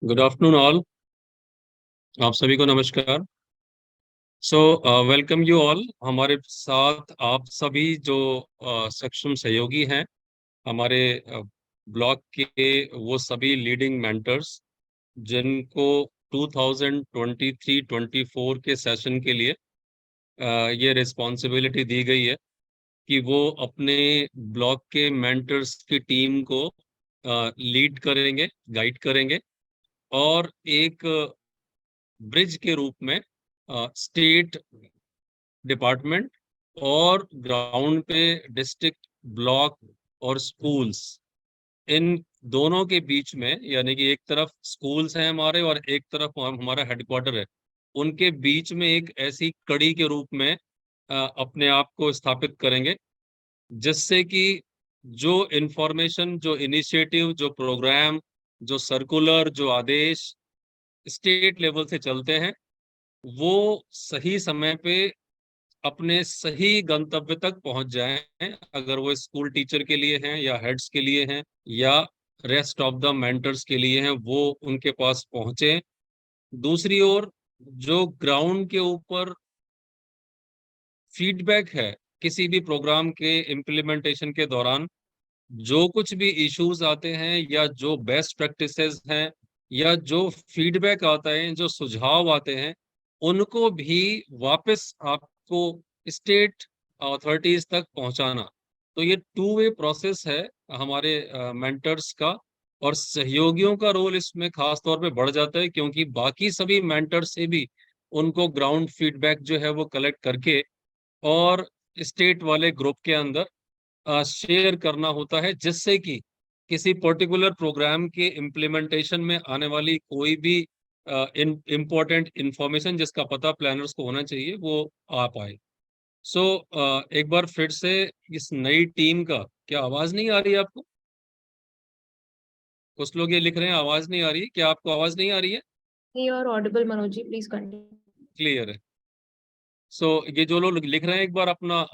Good afternoon all. आप सभी को नमस्कार। So welcome you all. हमारे साथ आप सभी जो सक्षम सहयोगी हैं हमारे ब्लॉग के, वो सभी लीडिंग मेंटर्स जिनको 2023-24 के सेशन के लिए ये रिस्पॉन्सिबिलिटी दी गई है कि वो अपने ब्लॉग के मेंटर्स की टीम को लीड करेंगे, गाइड करेंगे और एक ब्रिज के रूप में स्टेट डिपार्टमेंट और ग्राउंड पे डिस्ट्रिक्ट, ब्लॉक और स्कूल्स, इन दोनों के बीच में, यानी कि एक तरफ स्कूल्स हैं हमारे और एक तरफ हमारा हेडक्वार्टर है, उनके बीच में एक ऐसी कड़ी के रूप में अपने आप को स्थापित करेंगे जिससे कि जो इंफॉर्मेशन, जो इनिशिएटिव, जो प्रोग्राम, जो सर्कुलर, जो आदेश स्टेट लेवल से चलते हैं वो सही समय पे अपने सही गंतव्य तक पहुंच जाएं। अगर वो स्कूल टीचर के लिए हैं या हेड्स के लिए हैं या रेस्ट ऑफ द मेंटर्स के लिए हैं, वो उनके पास पहुंचे। दूसरी ओर जो ग्राउंड के ऊपर फीडबैक है किसी भी प्रोग्राम के इम्प्लीमेंटेशन के दौरान, जो कुछ भी इश्यूज आते हैं या जो बेस्ट प्रैक्टिसेस हैं या जो फीडबैक आता है, जो सुझाव आते हैं, उनको भी वापस आपको स्टेट अथॉरिटीज तक पहुंचाना। तो ये टू वे प्रोसेस है हमारे मेंटर्स का। और सहयोगियों का रोल इसमें खास तौर पे बढ़ जाता है क्योंकि बाकी सभी मेंटर से भी उनको ग्राउंड फीडबैक जो है वो कलेक्ट करके और स्टेट वाले ग्रुप के अंदर शेयर करना होता है, जिससे कि किसी पर्टिकुलर प्रोग्राम के इम्प्लीमेंटेशन में आने वाली कोई भी इम्पोर्टेंट इंफॉर्मेशन जिसका पता प्लानर्स को होना चाहिए वो आ पाए। सो एक बार फिर से इस नई टीम का, क्या आवाज नहीं आ रही है आपको? कुछ लोग ये लिख रहे हैं आवाज नहीं आ रही है। क्या आपको आवाज नहीं आ रही है? You are audible, Manoj. Please continue. Clear है। सो ये जो लोग लिख रहे हैं एक बार अपना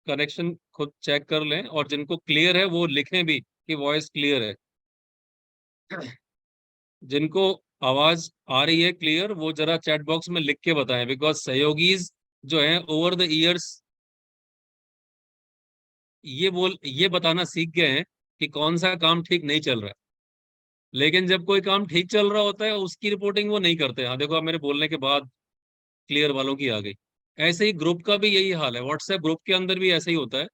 कनेक्शन खुद चेक कर लें, और जिनको क्लियर है वो लिखें भी कि वॉइस क्लियर है। जिनको आवाज आ रही है क्लियर, वो जरा चैट बॉक्स में लिख के बताएं, बिकॉज सहयोगीज जो हैं ओवर द इयर्स ये बताना सीख गए हैं कि कौन सा काम ठीक नहीं चल रहा है। लेकिन जब कोई काम ठीक चल रहा होता है उसकी रिपोर्टिंग वो नहीं करते। हाँ देखो, अब मेरे बोलने के बाद क्लियर वालों की आ गई। ऐसे ही ग्रुप का भी यही हाल है, व्हाट्सएप ग्रुप के अंदर भी ऐसे ही होता है।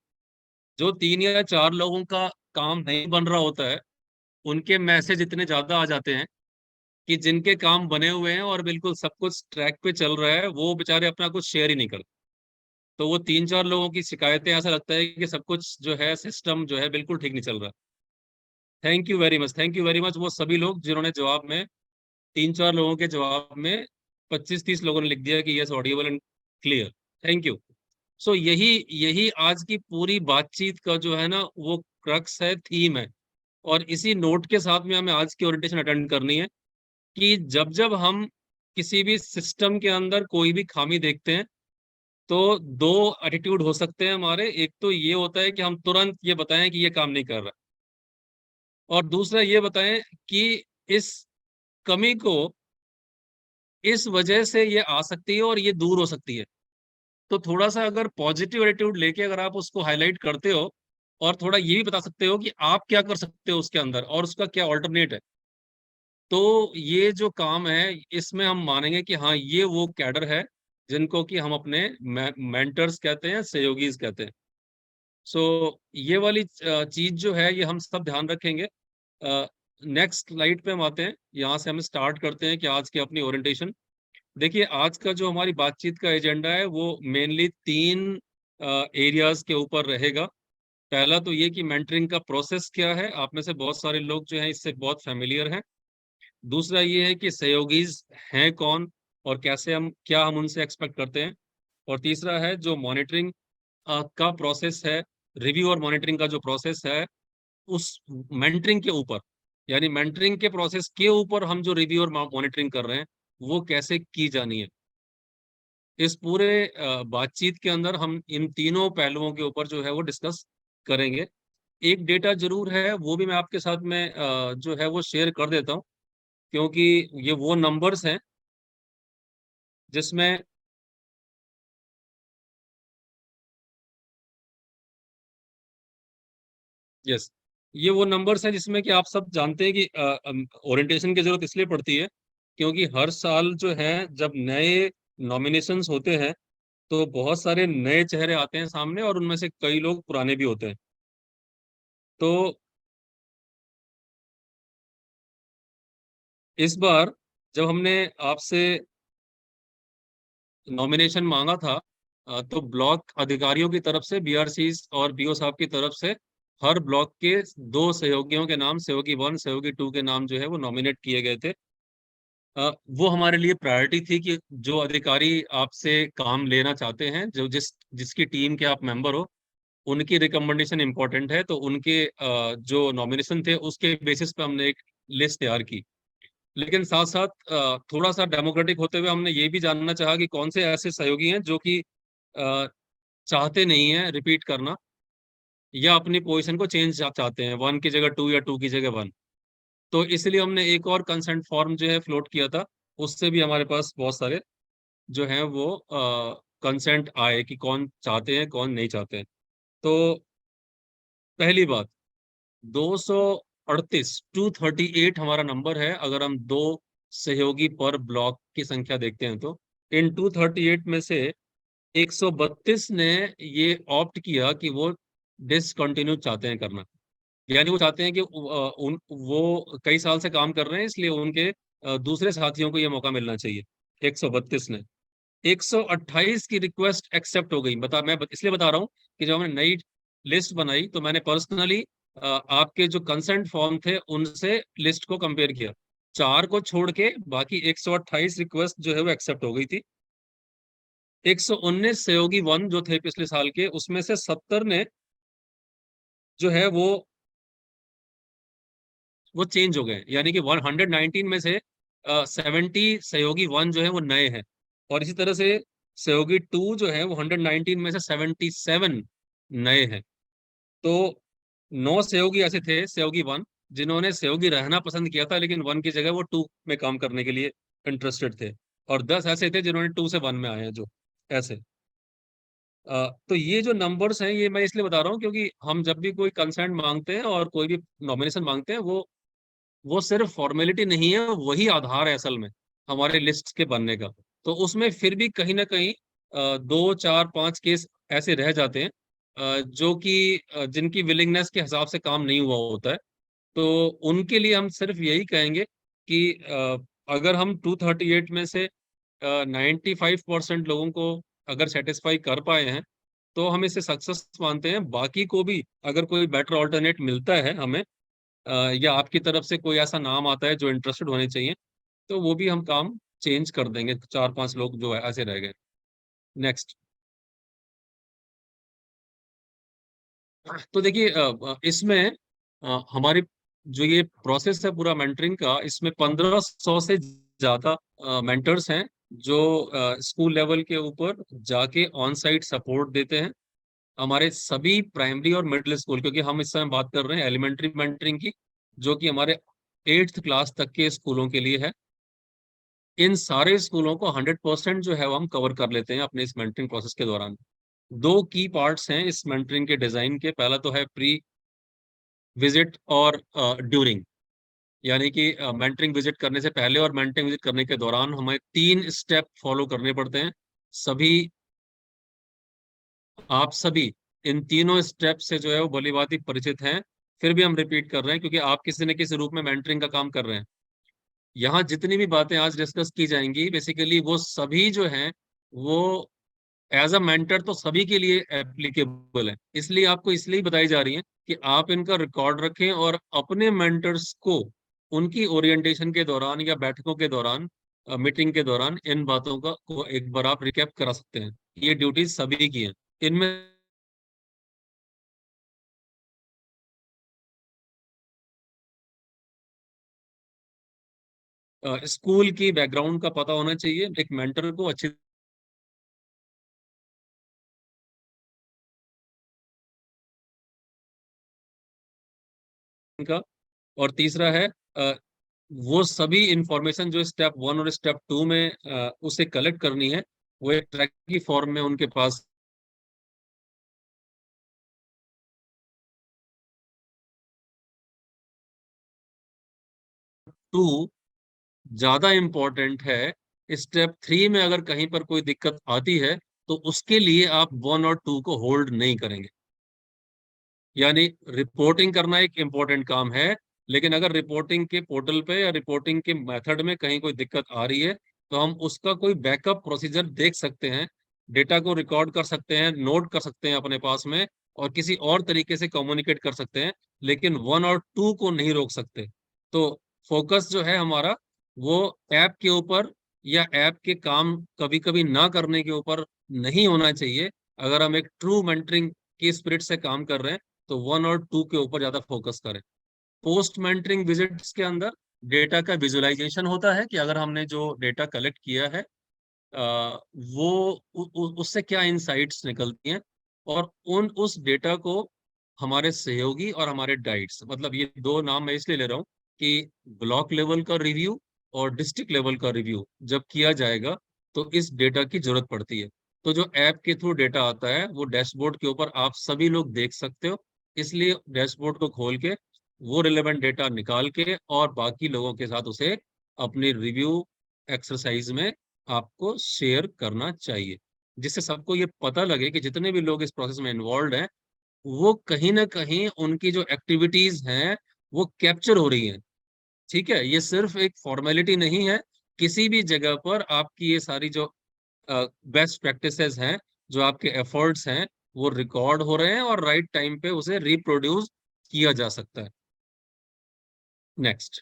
जो 3 या 4 लोगों का काम नहीं बन रहा होता है, उनके मैसेज इतने ज्यादा आ जाते हैं कि जिनके काम बने हुए हैं और बिल्कुल सब कुछ ट्रैक पे चल रहा है, वो बेचारे अपना कुछ शेयर ही नहीं करते। तो वो 3-4 लोगों की शिकायतें, ऐसा लगता है कि सब कुछ जो है सिस्टम जो है बिल्कुल ठीक नहीं चल रहा। Thank you very much, thank you very much वो सभी लोग जिन्होंने जवाब में, 3-4 लोगों के जवाब में 25-30 लोगों ने लिख दिया कि yes audible and clear. Thank you. So यही यही आज की पूरी बातचीत का जो है ना वो क्रक्स है, थीम है। और इसी नोट के साथ में हमें आज की ओरिएंटेशन अटेंड करनी है कि जब जब हम किसी भी सिस्टम के अंदर कोई भी खामी देखते हैं, तो दो एटीट्यूड हो सकते हैं हमारे। एक तो ये होता है कि हम तुरंत ये बताएं कि ये काम नहीं कर रहा, और दूसरा ये बताएं कि इस कमी को इस वजह से ये आ सकती है और ये दूर हो सकती है। तो थोड़ा सा अगर पॉजिटिव एटीट्यूड लेके अगर आप उसको हाईलाइट करते हो और थोड़ा ये भी बता सकते हो कि आप क्या कर सकते हो उसके अंदर और उसका क्या ऑल्टरनेट है, तो ये जो काम है इसमें हम मानेंगे कि हाँ ये वो कैडर है जिनको कि हम अपने मेंटर्स कहते हैं, सहयोगीज कहते हैं। सो ये वाली चीज जो है ये हम सब ध्यान रखेंगे। नेक्स्ट स्लाइड पे हम आते हैं, यहाँ से हम स्टार्ट करते हैं कि आज की अपनी ओरिएंटेशन। देखिए, आज का जो हमारी बातचीत का एजेंडा है वो मेनली 3 एरियाज के ऊपर रहेगा। पहला तो ये कि मेंटरिंग का प्रोसेस क्या है, आप में से बहुत सारे लोग जो हैं इससे बहुत फेमिलियर हैं। दूसरा ये है कि सहयोगीज हैं कौन और कैसे, हम क्या हम उनसे एक्सपेक्ट करते हैं। और तीसरा है जो मॉनिटरिंग का प्रोसेस है, रिव्यू और मॉनिटरिंग का जो प्रोसेस है उस मेंटरिंग के ऊपर, यानी मेंटरिंग के प्रोसेस के ऊपर हम जो रिव्यू और मॉनिटरिंग कर रहे हैं वो कैसे की जानी है। इस पूरे बातचीत के अंदर हम इन तीनों पहलुओं के ऊपर जो है वो डिस्कस करेंगे। एक डेटा जरूर है, वो भी मैं आपके साथ में जो है वो शेयर कर देता हूँ क्योंकि ये वो नंबर्स हैं जिसमें यस, ये वो नंबर्स हैं जिसमें कि आप सब जानते हैं कि ओरिएंटेशन की जरूरत इसलिए पड़ती है क्योंकि हर साल जो है जब नए नॉमिनेशंस होते हैं तो बहुत सारे नए चेहरे आते हैं सामने और उनमें से कई लोग पुराने भी होते हैं। तो इस बार जब हमने आपसे नॉमिनेशन मांगा था तो ब्लॉक अधिकारियों की तरफ से, बीआरसी और बीओ साहब की तरफ से हर ब्लॉक के दो सहयोगियों के नाम, सहयोगी 1 सहयोगी 2 के नाम जो है वो नॉमिनेट किए गए थे। वो हमारे लिए प्रायोरिटी थी कि जो अधिकारी आपसे काम लेना चाहते हैं, जो जिसकी टीम के आप मेंबर हो, उनकी रिकमेंडेशन इंपॉर्टेंट है, तो उनके जो नॉमिनेशन थे उसके बेसिस पे हमने एक लिस्ट तैयार की। लेकिन साथ साथ थोड़ा सा डेमोक्रेटिक होते हुए हमने ये भी जानना चाहा कि कौन से ऐसे सहयोगी हैं जो कि अ, चाहते नहीं है रिपीट करना या अपनी पोजीशन को चेंज चाहते हैं, 1 की जगह 2 या 2 की जगह 1। तो इसलिए हमने एक और कंसेंट फॉर्म जो है फ्लोट किया था। उससे भी हमारे पास बहुत सारे जो हैं वो कंसेंट आए कि कौन चाहते हैं कौन नहीं चाहते हैं। तो पहली बात, 238 238 हमारा नंबर है अगर हम दो सहयोगी पर ब्लॉक की संख्या देखते हैं तो। इन 238 में से 132 ने ये ऑप्ट किया कि वो डिसकंटिन्यू चाहते हैं करना। यानी वो चाहते हैं कि वो कई साल से काम कर रहे हैं, इसलिए उनके दूसरे साथियों को ये मौका मिलना चाहिए। 132 ने, 128 की रिक्वेस्ट एक्सेप्ट हो गई। मैं इसलिए बता रहा हूँ कि जब हमने नई लिस्ट बनाई तो मैंने पर्सनली आपके जो कंसेंट फॉर्म थे उनसे लिस्ट को कंपेयर किया। चार को छोड़ के बाकी 128 रिक्वेस्ट जो है वो एक्सेप्ट हो गई थी। 119 सहयोगी 1 जो थे पिछले साल के, उसमें से 70 ने जो है वो चेंज हो गए। यानी कि 119 में से 70 सहयोगी 1 जो है वो नए हैं। और इसी तरह से सहयोगी 2 जो है वो 119 में से 77 नए हैं। तो 9 सहयोगी ऐसे थे, सहयोगी 1, जिन्होंने सहयोगी रहना पसंद किया था लेकिन 1 की जगह वो 2 में काम करने के लिए इंटरेस्टेड थे। और 10 ऐसे थे जिन्होंने 2 से 1 में आए हैं जो ऐसे। तो ये जो नंबर्स हैं ये मैं इसलिए बता रहा हूँ क्योंकि हम जब भी कोई कंसेंट मांगते हैं और कोई भी नॉमिनेशन मांगते हैं, वो सिर्फ फॉर्मेलिटी नहीं है, वही आधार है असल में हमारे लिस्ट के बनने का। तो उसमें फिर भी कहीं ना कहीं 2 4 5 केस ऐसे रह जाते हैं जो कि जिनकी विलिंगनेस के हिसाब से काम नहीं हुआ होता है। तो उनके लिए हम सिर्फ यही कहेंगे कि अगर हम 238 में से 95% लोगों को अगर सेटिस्फाई कर पाए हैं तो हम इसे सक्सेस मानते हैं। बाकी को भी अगर कोई बेटर ऑल्टरनेट मिलता है हमें या आपकी तरफ से कोई ऐसा नाम आता है जो इंटरेस्टेड होने चाहिए, तो वो भी हम काम चेंज कर देंगे। 4 5 लोग जो है ऐसे रह गए। नेक्स्ट। तो देखिए इसमें हमारी जो ये प्रोसेस है पूरा मेंटरिंग का, इसमें 1500 से ज्यादा मेंटर्स हैं जो स्कूल लेवल के ऊपर जाके ऑन साइट सपोर्ट देते हैं हमारे सभी प्राइमरी और मिडिल स्कूल, क्योंकि हम इस समय बात कर रहे हैं एलिमेंट्री मेंटरिंग की जो कि हमारे 8th क्लास तक के स्कूलों के लिए है। इन सारे स्कूलों को 100% जो है वो हम कवर कर लेते हैं अपने इस मेंटरिंग प्रोसेस के दौरान। दो की पार्ट्स हैं इस मेंटरिंग के डिजाइन के। पहला तो है प्री विजिट और ड्यूरिंग। यानी कि मेंटरिंग विजिट करने से पहले और मेंटरिंग विजिट करने के दौरान हमें 3 स्टेप फॉलो करने पड़ते हैं। सभी आप सभी इन तीनों स्टेप से जो है वो भली भांति परिचित हैं। फिर भी हम रिपीट कर रहे हैं क्योंकि आप किसी न किसी रूप में मेंटरिंग का काम कर रहे हैं। यहाँ जितनी भी बातें आज डिस्कस की जाएंगी बेसिकली वो सभी जो हैं वो एज अ मेंटर तो सभी के लिए एप्लीकेबल है। इसलिए आपको इसलिए बताई जा रही है कि आप इनका रिकॉर्ड रखें और अपने मेंटर्स को उनकी ओरिएंटेशन के दौरान या बैठकों के दौरान, मीटिंग के दौरान इन बातों का को एक बार आप रिकैप करा सकते हैं। ये ड्यूटीज सभी की हैं। इनमें स्कूल की बैकग्राउंड का पता होना चाहिए एक मेंटर को अच्छी का। और तीसरा है वो सभी इंफॉर्मेशन जो स्टेप 1 और स्टेप 2 में उसे कलेक्ट करनी है, वो एक ट्रैक की फॉर्म में उनके पास। टू ज्यादा इंपॉर्टेंट है। स्टेप 3 में अगर कहीं पर कोई दिक्कत आती है तो उसके लिए आप 1 और 2 को होल्ड नहीं करेंगे। यानी रिपोर्टिंग करना एक इंपॉर्टेंट काम है, लेकिन अगर रिपोर्टिंग के पोर्टल पे या रिपोर्टिंग के मेथड में कहीं कोई दिक्कत आ रही है तो हम उसका कोई बैकअप प्रोसीजर देख सकते हैं, डेटा को रिकॉर्ड कर सकते हैं, नोट कर सकते हैं अपने पास में, और किसी और तरीके से कम्युनिकेट कर सकते हैं, लेकिन 1 और 2 को नहीं रोक सकते। तो फोकस जो है हमारा वो ऐप के ऊपर या ऐप के काम कभी कभी ना करने के ऊपर नहीं होना चाहिए। अगर हम एक ट्रू मेंटरिंग की स्पिरिट से काम कर रहे हैं तो 1 और 2 के ऊपर ज्यादा फोकस करें। पोस्ट मेंटरिंग विजिट्स के अंदर डेटा का विजुअलाइजेशन होता है कि अगर हमने जो डेटा कलेक्ट किया है वो उससे क्या इनसाइट्स निकलती हैं, और उस डेटा को हमारे सहयोगी और हमारे डाइट्स, मतलब ये दो नाम मैं इसलिए ले रहा हूँ कि ब्लॉक लेवल का रिव्यू और डिस्ट्रिक्ट लेवल का रिव्यू जब किया जाएगा तो इस डेटा की जरूरत पड़ती है। तो जो ऐप के थ्रू डेटा आता है वो डैशबोर्ड के ऊपर आप सभी लोग देख सकते हो, इसलिए डैशबोर्ड को खोल के वो रिलेवेंट डेटा निकाल के और बाकी लोगों के साथ उसे अपनी रिव्यू एक्सरसाइज में आपको शेयर करना चाहिए, जिससे सबको ये पता लगे कि जितने भी लोग इस प्रोसेस में इन्वॉल्व हैं वो कहीं ना कहीं उनकी जो एक्टिविटीज हैं वो कैप्चर हो रही हैं। ठीक है, ये सिर्फ एक फॉर्मेलिटी नहीं है। किसी भी जगह पर आपकी ये सारी जो बेस्ट प्रैक्टिसेस हैं, जो आपके एफर्ट्स हैं, वो रिकॉर्ड हो रहे हैं और राइट टाइम पे उसे रिप्रोड्यूस किया जा सकता है। नेक्स्ट,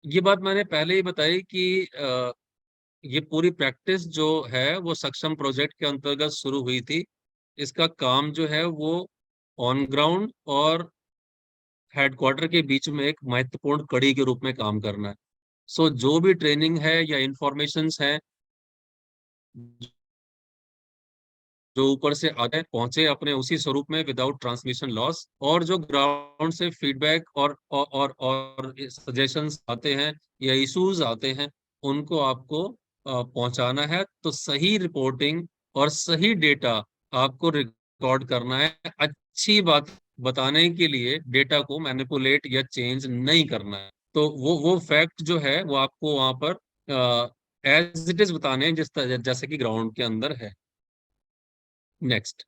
ये बात मैंने पहले ही बताई कि ये पूरी प्रैक्टिस जो है वो सक्षम प्रोजेक्ट के अंतर्गत शुरू हुई थी। इसका काम जो है वो ऑन ग्राउंड और हेडक्वार्टर के बीच में एक महत्वपूर्ण कड़ी के रूप में काम करना है। सो जो भी ट्रेनिंग है या इंफॉर्मेशंस है जो ऊपर से आते हैं पहुंचे अपने उसी स्वरूप में विदाउट ट्रांसमिशन लॉस, और जो ग्राउंड से फीडबैक और सजेशंस आते हैं या इश्यूज आते हैं उनको आपको पहुंचाना है। तो सही रिपोर्टिंग और सही डेटा आपको रिकॉर्ड करना है। अच्छी बात बताने के लिए डेटा को मैनिपुलेट या चेंज नहीं करना है। तो वो फैक्ट जो है वो आपको वहां पर एज इट इज बताने हैं, जैसे कि ग्राउंड के अंदर है। नेक्स्ट,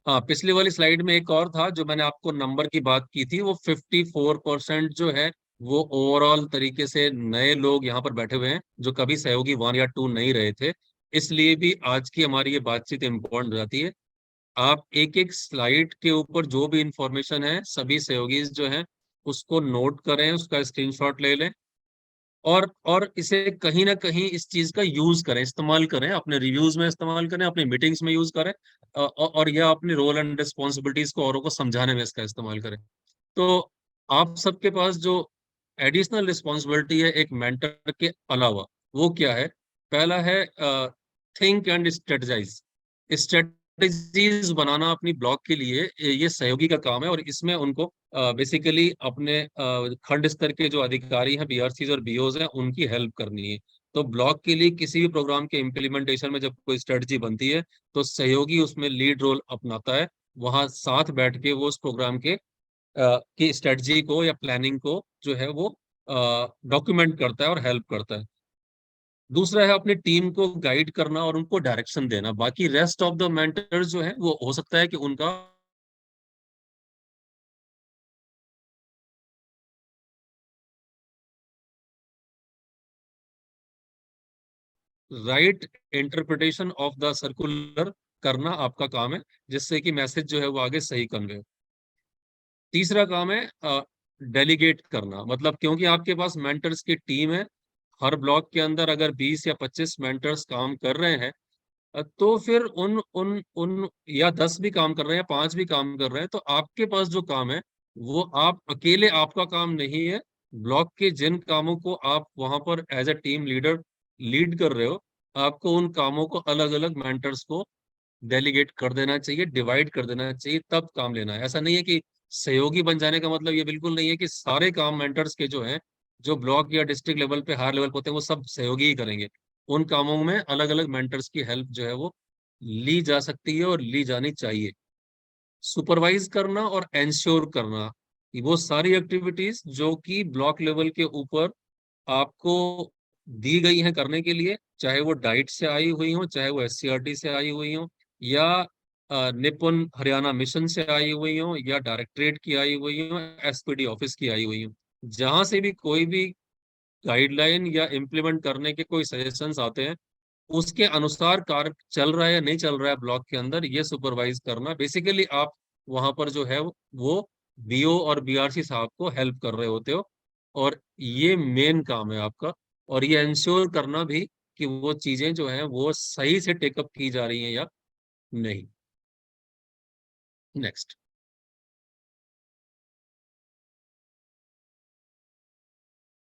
हाँ, पिछली वाली स्लाइड में एक और था जो मैंने आपको नंबर की बात की थी, वो 54% जो है वो ओवरऑल तरीके से नए लोग यहाँ पर बैठे हुए हैं जो कभी सहयोगी 1 या 2 नहीं रहे थे। इसलिए भी आज की हमारी ये बातचीत इम्पोर्टेंट हो जाती है। आप एक एक स्लाइड के ऊपर जो भी इंफॉर्मेशन है सभी सहयोगी जो हैं उसको नोट करें, उसका स्क्रीनशॉट ले लें, और इसे कहीं ना कहीं इस चीज का यूज करें, इस्तेमाल करें, अपने रिव्यूज में इस्तेमाल करें, अपनी मीटिंग्स में यूज करें, और यह अपनी रोल एंड रिस्पॉन्सिबिलिटीज को औरों को समझाने में इसका इस्तेमाल करें। तो आप सबके पास जो एडिशनल रिस्पॉन्सिबिलिटी है एक मेंटर के अलावा, वो क्या है? पहला है थिंक एंड स्ट्रेटजाइज। स्ट्रेटजीज बनाना अपनी ब्लॉग के लिए ये सहयोगी का काम है, और इसमें उनको बेसिकली अपने खंड स्तर के जो अधिकारी हैं, बीआरसीज और बीओज हैं, उनकी हेल्प करनी है। तो ब्लॉक के लिए किसी भी प्रोग्राम के इम्प्लीमेंटेशन में जब कोई स्ट्रेटजी बनती है तो सहयोगी उसमें लीड रोल अपनाता है। वहां साथ बैठ के वो उस प्रोग्राम के की स्ट्रेटजी को या प्लानिंग को जो है वो डॉक्यूमेंट करता है और हेल्प करता है। दूसरा है अपनी टीम को गाइड करना और उनको डायरेक्शन देना। बाकी रेस्ट ऑफ द मेंटर्स जो है वो हो सकता है कि उनका right interpretation of the circular करना आपका काम है, जिससे कि मैसेज जो है वो आगे सही कन्वे हो। तीसरा काम है डेलीगेट करना, मतलब क्योंकि आपके पास मेंटर्स की टीम है, हर ब्लॉक के अंदर अगर 20 या 25 मेंटर्स काम कर रहे हैं तो फिर उन उन उन या 10 भी काम कर रहे हैं या 5 भी काम कर रहे हैं, तो आपके पास जो काम है वो आप अकेले, आपका काम नहीं है। ब्लॉक के जिन कामों को आप वहां पर as a team leader lead कर रहे हो, आपको उन कामों को अलग अलग मेंटर्स को डेलीगेट कर देना चाहिए, डिवाइड कर देना चाहिए, तब काम लेना है। ऐसा नहीं है कि सहयोगी बन जाने का मतलब ये बिल्कुल नहीं है कि सारे काम मेंटर्स के जो हैं, जो ब्लॉक या डिस्ट्रिक्ट लेवल पे हायर लेवल पे होते हैं, वो सब सहयोगी ही करेंगे। उन कामों में अलग अलग मेंटर्स की हेल्प जो है वो ली जा सकती है और ली जानी चाहिए। सुपरवाइज करना और एंश्योर करना, कि वो सारी एक्टिविटीज जो कि ब्लॉक लेवल के ऊपर आपको दी गई हैं करने के लिए, चाहे वो डाइट से आई हुई हो, चाहे वो एससीईआरटी से आई हुई हो, या निपुण हरियाणा मिशन से आई हुई हो, या डायरेक्टरेट की आई हुई हो, एसपीडी ऑफिस की आई हुई हो, जहां से भी कोई भी गाइडलाइन या इम्प्लीमेंट करने के कोई सजेशंस आते हैं, उसके अनुसार कार्य चल रहा है या नहीं चल रहा है ब्लॉक के अंदर, ये सुपरवाइज करना। बेसिकली आप वहां पर जो है वो बीओ और बीआरसी साहब को हेल्प कर रहे होते हो, और ये मेन काम है आपका। और ये इंश्योर करना भी कि वो चीजें जो हैं वो सही से टेकअप की जा रही हैं या नहीं। नेक्स्ट।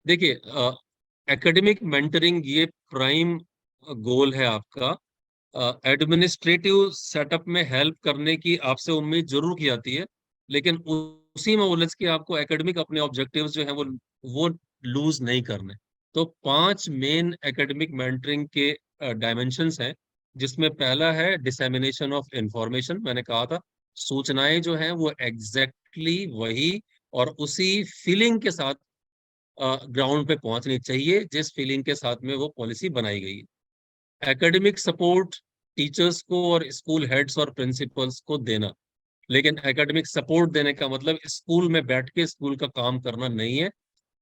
देखिए, एकेडमिक मेंटरिंग ये प्राइम गोल है आपका। एडमिनिस्ट्रेटिव सेटअप में हेल्प करने की आपसे उम्मीद जरूर की जाती है, लेकिन उसी में उलझ के आपको एकेडमिक अपने ऑब्जेक्टिव्स जो है वो लूज नहीं करने। तो 5 मेन एकेडमिक मेंटरिंग के डायमेंशंस हैं, जिसमें पहला है डिसेमिनेशन ऑफ इंफॉर्मेशन। मैंने कहा था सूचनाएं जो हैं वो एग्जैक्टली वही और उसी फीलिंग के साथ ग्राउंड पे पहुंचनी चाहिए जिस फीलिंग के साथ में वो पॉलिसी बनाई गई है। एकेडमिक सपोर्ट टीचर्स को और स्कूल हेड्स और प्रिंसिपल्स को देना, लेकिन एकेडमिक सपोर्ट देने का मतलब स्कूल में बैठ के स्कूल का काम करना नहीं है।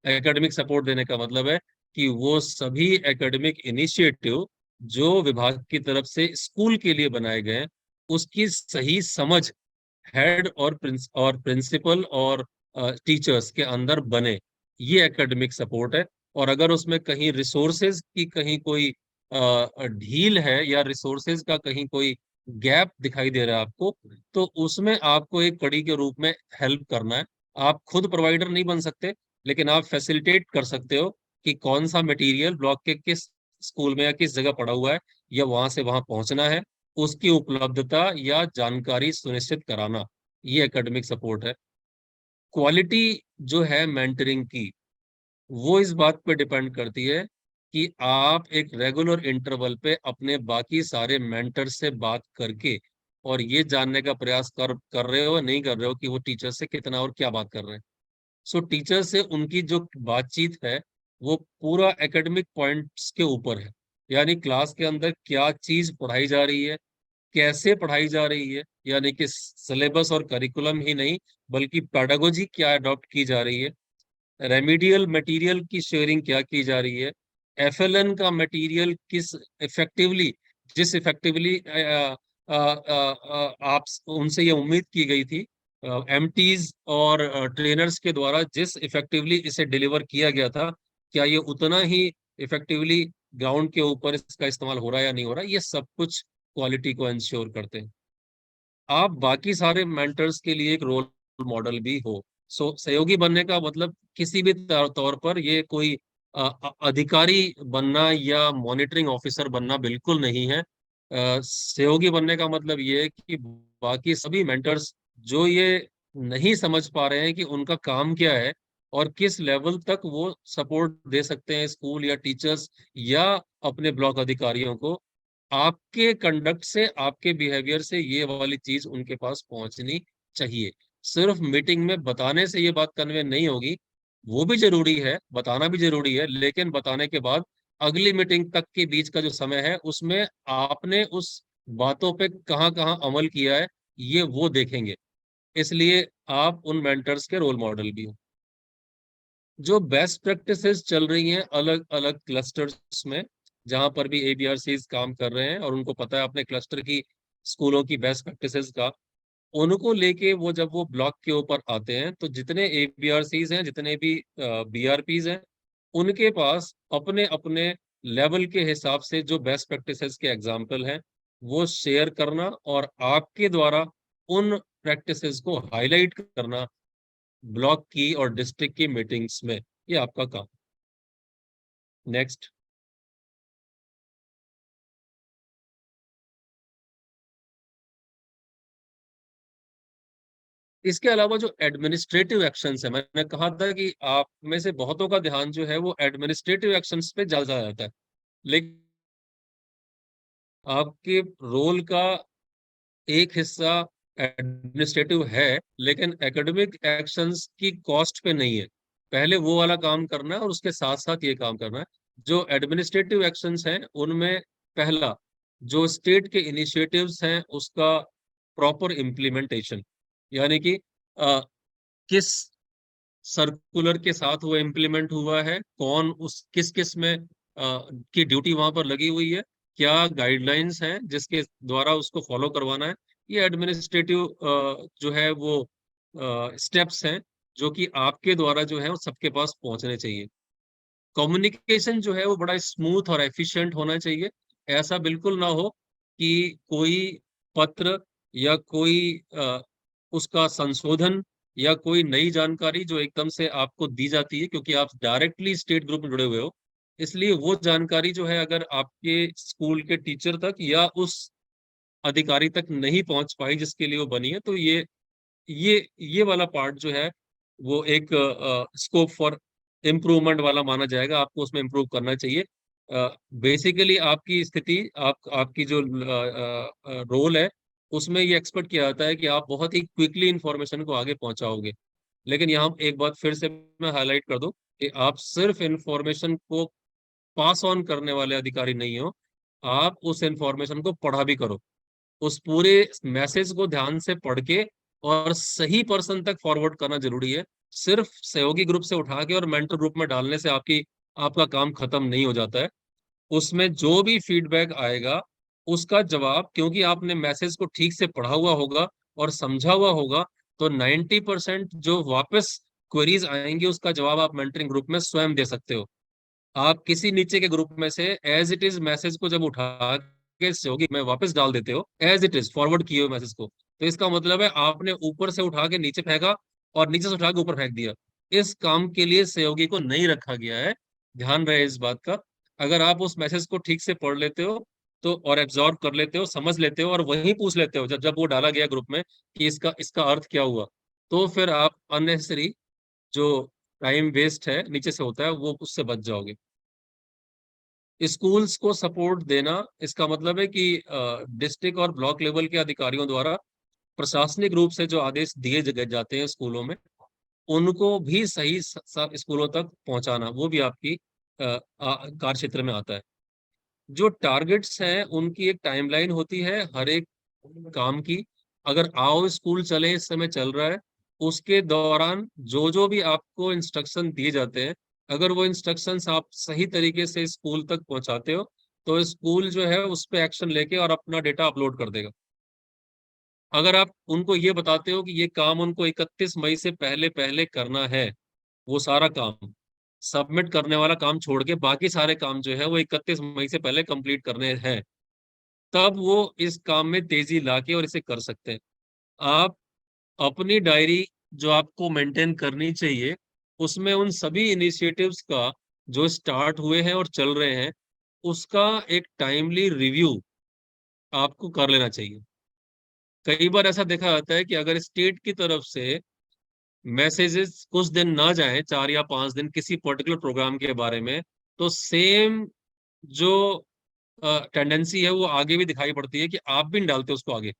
एकेडमिक सपोर्ट देने का मतलब है कि वो सभी एकेडमिक इनिशिएटिव जो विभाग की तरफ से स्कूल के लिए बनाए गए हैं, उसकी सही समझ हेड और प्रिंसिपल और टीचर्स के अंदर बने, ये एकेडमिक सपोर्ट है। और अगर उसमें कहीं रिसोर्सेज की कहीं कोई ढील है या रिसोर्सेज का कहीं कोई गैप दिखाई दे रहा है आपको, तो उसमें आपको एक कड़ी के रूप में हेल्प करना है। आप खुद प्रोवाइडर नहीं बन सकते, लेकिन आप फैसिलिटेट कर सकते हो कि कौन सा मटेरियल ब्लॉक के किस स्कूल में या किस जगह पड़ा हुआ है, या वहां से वहां पहुंचना है, उसकी उपलब्धता या जानकारी सुनिश्चित कराना, ये एकेडमिक सपोर्ट है। क्वालिटी जो है मेंटरिंग की, वो इस बात पे डिपेंड करती है कि आप एक रेगुलर इंटरवल पे अपने बाकी सारे मेंटर से बात करके और ये जानने का प्रयास कर रहे हो, नहीं कर रहे हो कि वो टीचर से कितना और क्या बात कर रहे हैं। सो टीचर से उनकी जो बातचीत है वो पूरा एकेडमिक पॉइंट्स के ऊपर है, यानी क्लास के अंदर क्या चीज पढ़ाई जा रही है, कैसे पढ़ाई जा रही है, यानी कि सिलेबस और करिकुलम ही नहीं, बल्कि पेडागोजी क्या अडॉप्ट की जा रही है, रेमिडियल मटेरियल की शेयरिंग क्या की जा रही है, एफएलएन का मटेरियल किस इफेक्टिवली जिस इफेक्टिवली आप उनसे ये उम्मीद की गई थी, एमटीज और ट्रेनर्स के द्वारा जिस इफेक्टिवली इसे डिलीवर किया गया था, क्या ये उतना ही इफेक्टिवली ग्राउंड के ऊपर इसका इस्तेमाल हो रहा है या नहीं हो रहा है, ये सब कुछ क्वालिटी को इंश्योर करते हैं। आप बाकी सारे मेंटर्स के लिए एक रोल मॉडल भी हो। सहयोगी बनने का मतलब किसी भी तौर पर ये कोई अधिकारी बनना या मॉनिटरिंग ऑफिसर बनना बिल्कुल नहीं है। सहयोगी बनने का मतलब ये है कि बाकी सभी मेंटर्स जो ये नहीं समझ पा रहे हैं कि उनका काम क्या है और किस लेवल तक वो सपोर्ट दे सकते हैं स्कूल या टीचर्स या अपने ब्लॉक अधिकारियों को, आपके कंडक्ट से आपके बिहेवियर से ये वाली चीज उनके पास पहुंचनी चाहिए। सिर्फ मीटिंग में बताने से ये बात कन्वे नहीं होगी। वो भी जरूरी है, बताना भी जरूरी है, लेकिन बताने के बाद अगली मीटिंग तक के बीच का जो समय है उसमें आपने उस बातों पे कहाँ कहाँ अमल किया है, ये वो देखेंगे। इसलिए आप उन मेंटर्स के रोल मॉडल भी हो। जो बेस्ट प्रैक्टिसेस चल रही हैं अलग अलग क्लस्टर्स में, जहां पर भी एबीआरसीज काम कर रहे हैं और उनको पता है अपने क्लस्टर की स्कूलों की बेस्ट प्रैक्टिसेस का, उनको लेके वो जब वो ब्लॉक के ऊपर आते हैं, तो जितने एबीआरसीज हैं, जितने भी बीआरपीज हैं, उनके पास अपने अपने लेवल के हिसाब से जो बेस्ट प्रैक्टिसेस के एग्जाम्पल हैं, वो शेयर करना और आपके द्वारा उन प्रैक्टिसेस को हाईलाइट करना ब्लॉक की और डिस्ट्रिक्ट की मीटिंग्स में, ये आपका काम। नेक्स्ट। इसके अलावा जो एडमिनिस्ट्रेटिव एक्शंस है, मैंने कहा था कि आप में से बहुतों का ध्यान जो है वो एडमिनिस्ट्रेटिव एक्शंस पे ज्यादा जाता है, लेकिन आपके रोल का एक हिस्सा एडमिनिस्ट्रेटिव है, लेकिन एकेडमिक एक्शंस की कॉस्ट पे नहीं है। पहले वो वाला काम करना है और उसके साथ साथ ये काम करना है। जो एडमिनिस्ट्रेटिव एक्शंस हैं उनमें पहला, जो स्टेट के इनिशिएटिव्स हैं उसका प्रॉपर इम्प्लीमेंटेशन, यानी कि किस सर्कुलर के साथ वो इम्प्लीमेंट हुआ है, कौन उस किस किस में की ड्यूटी वहां पर लगी हुई है, क्या गाइडलाइंस हैं जिसके द्वारा उसको फॉलो करवाना है। ये एडमिनिस्ट्रेटिव जो है वो स्टेप्स हैं जो कि आपके द्वारा जो है वो सबके पास पहुंचने चाहिए। कम्युनिकेशन जो है वो बड़ा स्मूथ और एफिशिएंट होना चाहिए। ऐसा बिल्कुल ना हो कि कोई पत्र या कोई उसका संशोधन या कोई नई जानकारी जो एकदम से आपको दी जाती है, क्योंकि आप डायरेक्टली स्टेट ग्रुप में जुड़े हुए हो, इसलिए वो जानकारी जो है अगर आपके स्कूल के टीचर तक या उस अधिकारी तक नहीं पहुंच पाई जिसके लिए वो बनी है, तो ये वाला पार्ट जो है वो एक स्कोप फॉर इम्प्रूवमेंट वाला माना जाएगा। आपको उसमें इम्प्रूव करना चाहिए। बेसिकली आपकी स्थिति, आपकी जो रोल है उसमें ये एक्सपेक्ट किया जाता है कि आप बहुत ही क्विकली इंफॉर्मेशन को आगे पहुंचाओगे। लेकिन यहाँ एक बात फिर से मैं हाईलाइट कर दूं कि आप सिर्फ इंफॉर्मेशन को पास ऑन करने वाले अधिकारी नहीं हो, आप उस इंफॉर्मेशन को पढ़ा भी करो। उस पूरे मैसेज को ध्यान से पढ़ के और सही पर्सन तक फॉरवर्ड करना जरूरी है। सिर्फ सहयोगी ग्रुप से उठा के और मेंटर ग्रुप में डालने से आपका काम खत्म नहीं हो जाता है। उसमें जो भी फीडबैक आएगा उसका जवाब, क्योंकि आपने मैसेज को ठीक से पढ़ा हुआ होगा और समझा हुआ होगा, तो 90% जो वापस क्वेरीज आएंगी उसका जवाब आप मेंटरिंग ग्रुप में स्वयं दे सकते हो। आप किसी नीचे के ग्रुप में से एज इट इज मैसेज को जब उठा के सहयोगी में वापस डाल देते हो, एज इट इज फॉरवर्ड किए हुए मैसेज को, तो इसका मतलब है आपने ऊपर से उठा के नीचे फेंका और नीचे से उठा के ऊपर फेंक दिया। इस काम के लिए सहयोगी को नहीं रखा गया है, ध्यान रहे इस बात का। अगर आप उस मैसेज को ठीक से पढ़ लेते हो तो और एब्जॉर्ब कर लेते हो, समझ लेते हो और वहीं पूछ लेते हो जब जब वो डाला गया ग्रुप में कि इसका इसका अर्थ क्या हुआ, तो फिर आप अननेसेसरी जो टाइम वेस्ट है नीचे से होता है वो उससे बच जाओगे। स्कूल्स को सपोर्ट देना, इसका मतलब है कि डिस्ट्रिक्ट और ब्लॉक लेवल के अधिकारियों द्वारा प्रशासनिक रूप से जो आदेश दिए जाते हैं स्कूलों में, उनको भी सही सब स्कूलों तक पहुंचाना, वो भी आपकी कार्य क्षेत्र में आता है। जो टारगेट्स हैं उनकी एक टाइमलाइन होती है हर एक काम की। अगर आओ स्कूल चले इस समय चल रहा है, उसके दौरान जो जो भी आपको इंस्ट्रक्शन दिए जाते हैं, अगर वो इंस्ट्रक्शंस आप सही तरीके से स्कूल तक पहुंचाते हो, तो स्कूल जो है उस पर एक्शन लेके और अपना डेटा अपलोड कर देगा। अगर आप उनको ये बताते हो कि ये काम उनको 31 मई से पहले पहले करना है, वो सारा काम सबमिट करने वाला काम छोड़ के बाकी सारे काम जो है वो 31 मई से पहले कंप्लीट करने हैं, तब वो इस काम में तेजी लाके और इसे कर सकते हैं। आप अपनी डायरी जो आपको मेंटेन करनी चाहिए, उसमें उन सभी इनिशिएटिव्स का जो स्टार्ट हुए हैं और चल रहे हैं उसका एक टाइमली रिव्यू आपको कर लेना चाहिए। कई बार ऐसा देखा जाता है कि अगर स्टेट की तरफ से मैसेजेस कुछ दिन ना जाए, 4 या 5 दिन किसी पर्टिकुलर प्रोग्राम के बारे में, तो सेम जो टेंडेंसी है वो आगे भी दिखाई पड़ती है कि आप भी नहीं डालते उसको आगे।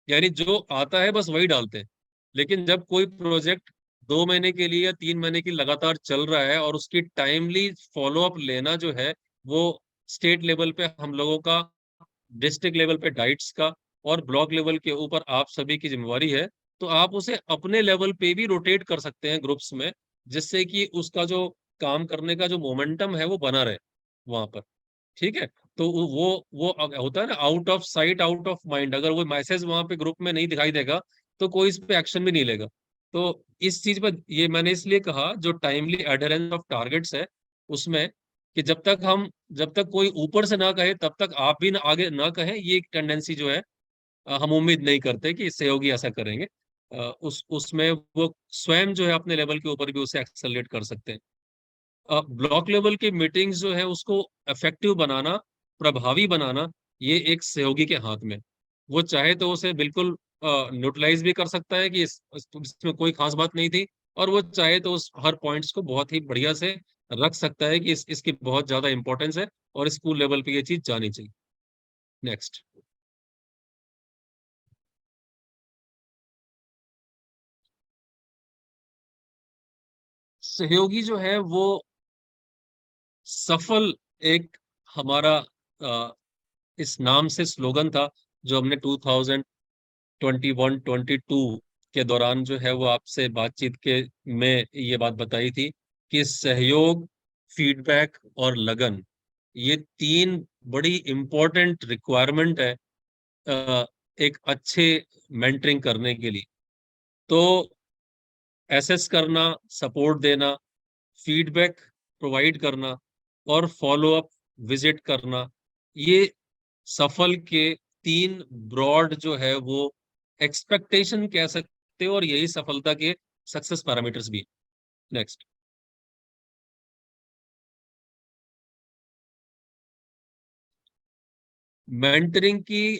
यानी जो आता है बस वही डालते हैं। लेकिन जब कोई प्रोजेक्ट 2 महीने के लिए या 3 महीने की लगातार चल रहा है और उसकी टाइमली फॉलो अप लेना जो है वो स्टेट लेवल पे हम लोगों का, डिस्ट्रिक्ट लेवल पे डाइट्स का और ब्लॉक लेवल के ऊपर आप सभी की जिम्मेवारी है, तो आप उसे अपने लेवल पे भी रोटेट कर सकते हैं ग्रुप्स में, जिससे कि उसका जो काम करने का जो मोमेंटम है वो बना रहे वहां पर। ठीक है। तो होता है ना, out of sight out of mind. अगर वो मैसेज वहां पे ग्रुप में नहीं दिखाई देगा तो कोई इस पे एक्शन भी नहीं लेगा। तो इस चीज पर ये मैंने इसलिए कहा, जो टाइमली एडहेरेंस ऑफ टारगेट्स है उसमें, कि जब तक कोई ऊपर से ना कहे तब तक आप भी ना आगे ना कहें, ये एक टेंडेंसी जो है हम उम्मीद नहीं करते कि सहयोगी ऐसा करेंगे। उस उसमें वो स्वयं जो है अपने लेवल के ऊपर भी उसे एक्सेलरेट कर सकते हैं। ब्लॉक लेवल की मीटिंग्स जो है उसको इफेक्टिव बनाना, प्रभावी बनाना, ये एक सहयोगी के हाथ में। वो चाहे तो उसे बिल्कुल न्यूट्रलाइज भी कर सकता है कि इसमें कोई खास बात नहीं थी, और वो चाहे तो उस हर पॉइंट्स को बहुत ही बढ़िया से रख सकता है कि इसकी बहुत ज्यादा इंपॉर्टेंस है और स्कूल लेवल पे ये चीज जानी चाहिए। नेक्स्ट। सहयोगी जो है वो सफल एक हमारा इस नाम से स्लोगन था, जो हमने 2021-22 के दौरान जो है वो आपसे बातचीत के में ये बात बताई थी कि सहयोग, फीडबैक और लगन, ये तीन बड़ी इंपॉर्टेंट रिक्वायरमेंट है एक अच्छे मेंटरिंग करने के लिए। तो एसेस करना, सपोर्ट देना, फीडबैक प्रोवाइड करना और फॉलो अप विजिट करना, ये सफल के तीन ब्रॉड जो है वो एक्सपेक्टेशन कह सकते हो, और यही सफलता के सक्सेस पैरामीटर्स भी। नेक्स्ट। मेंटरिंग की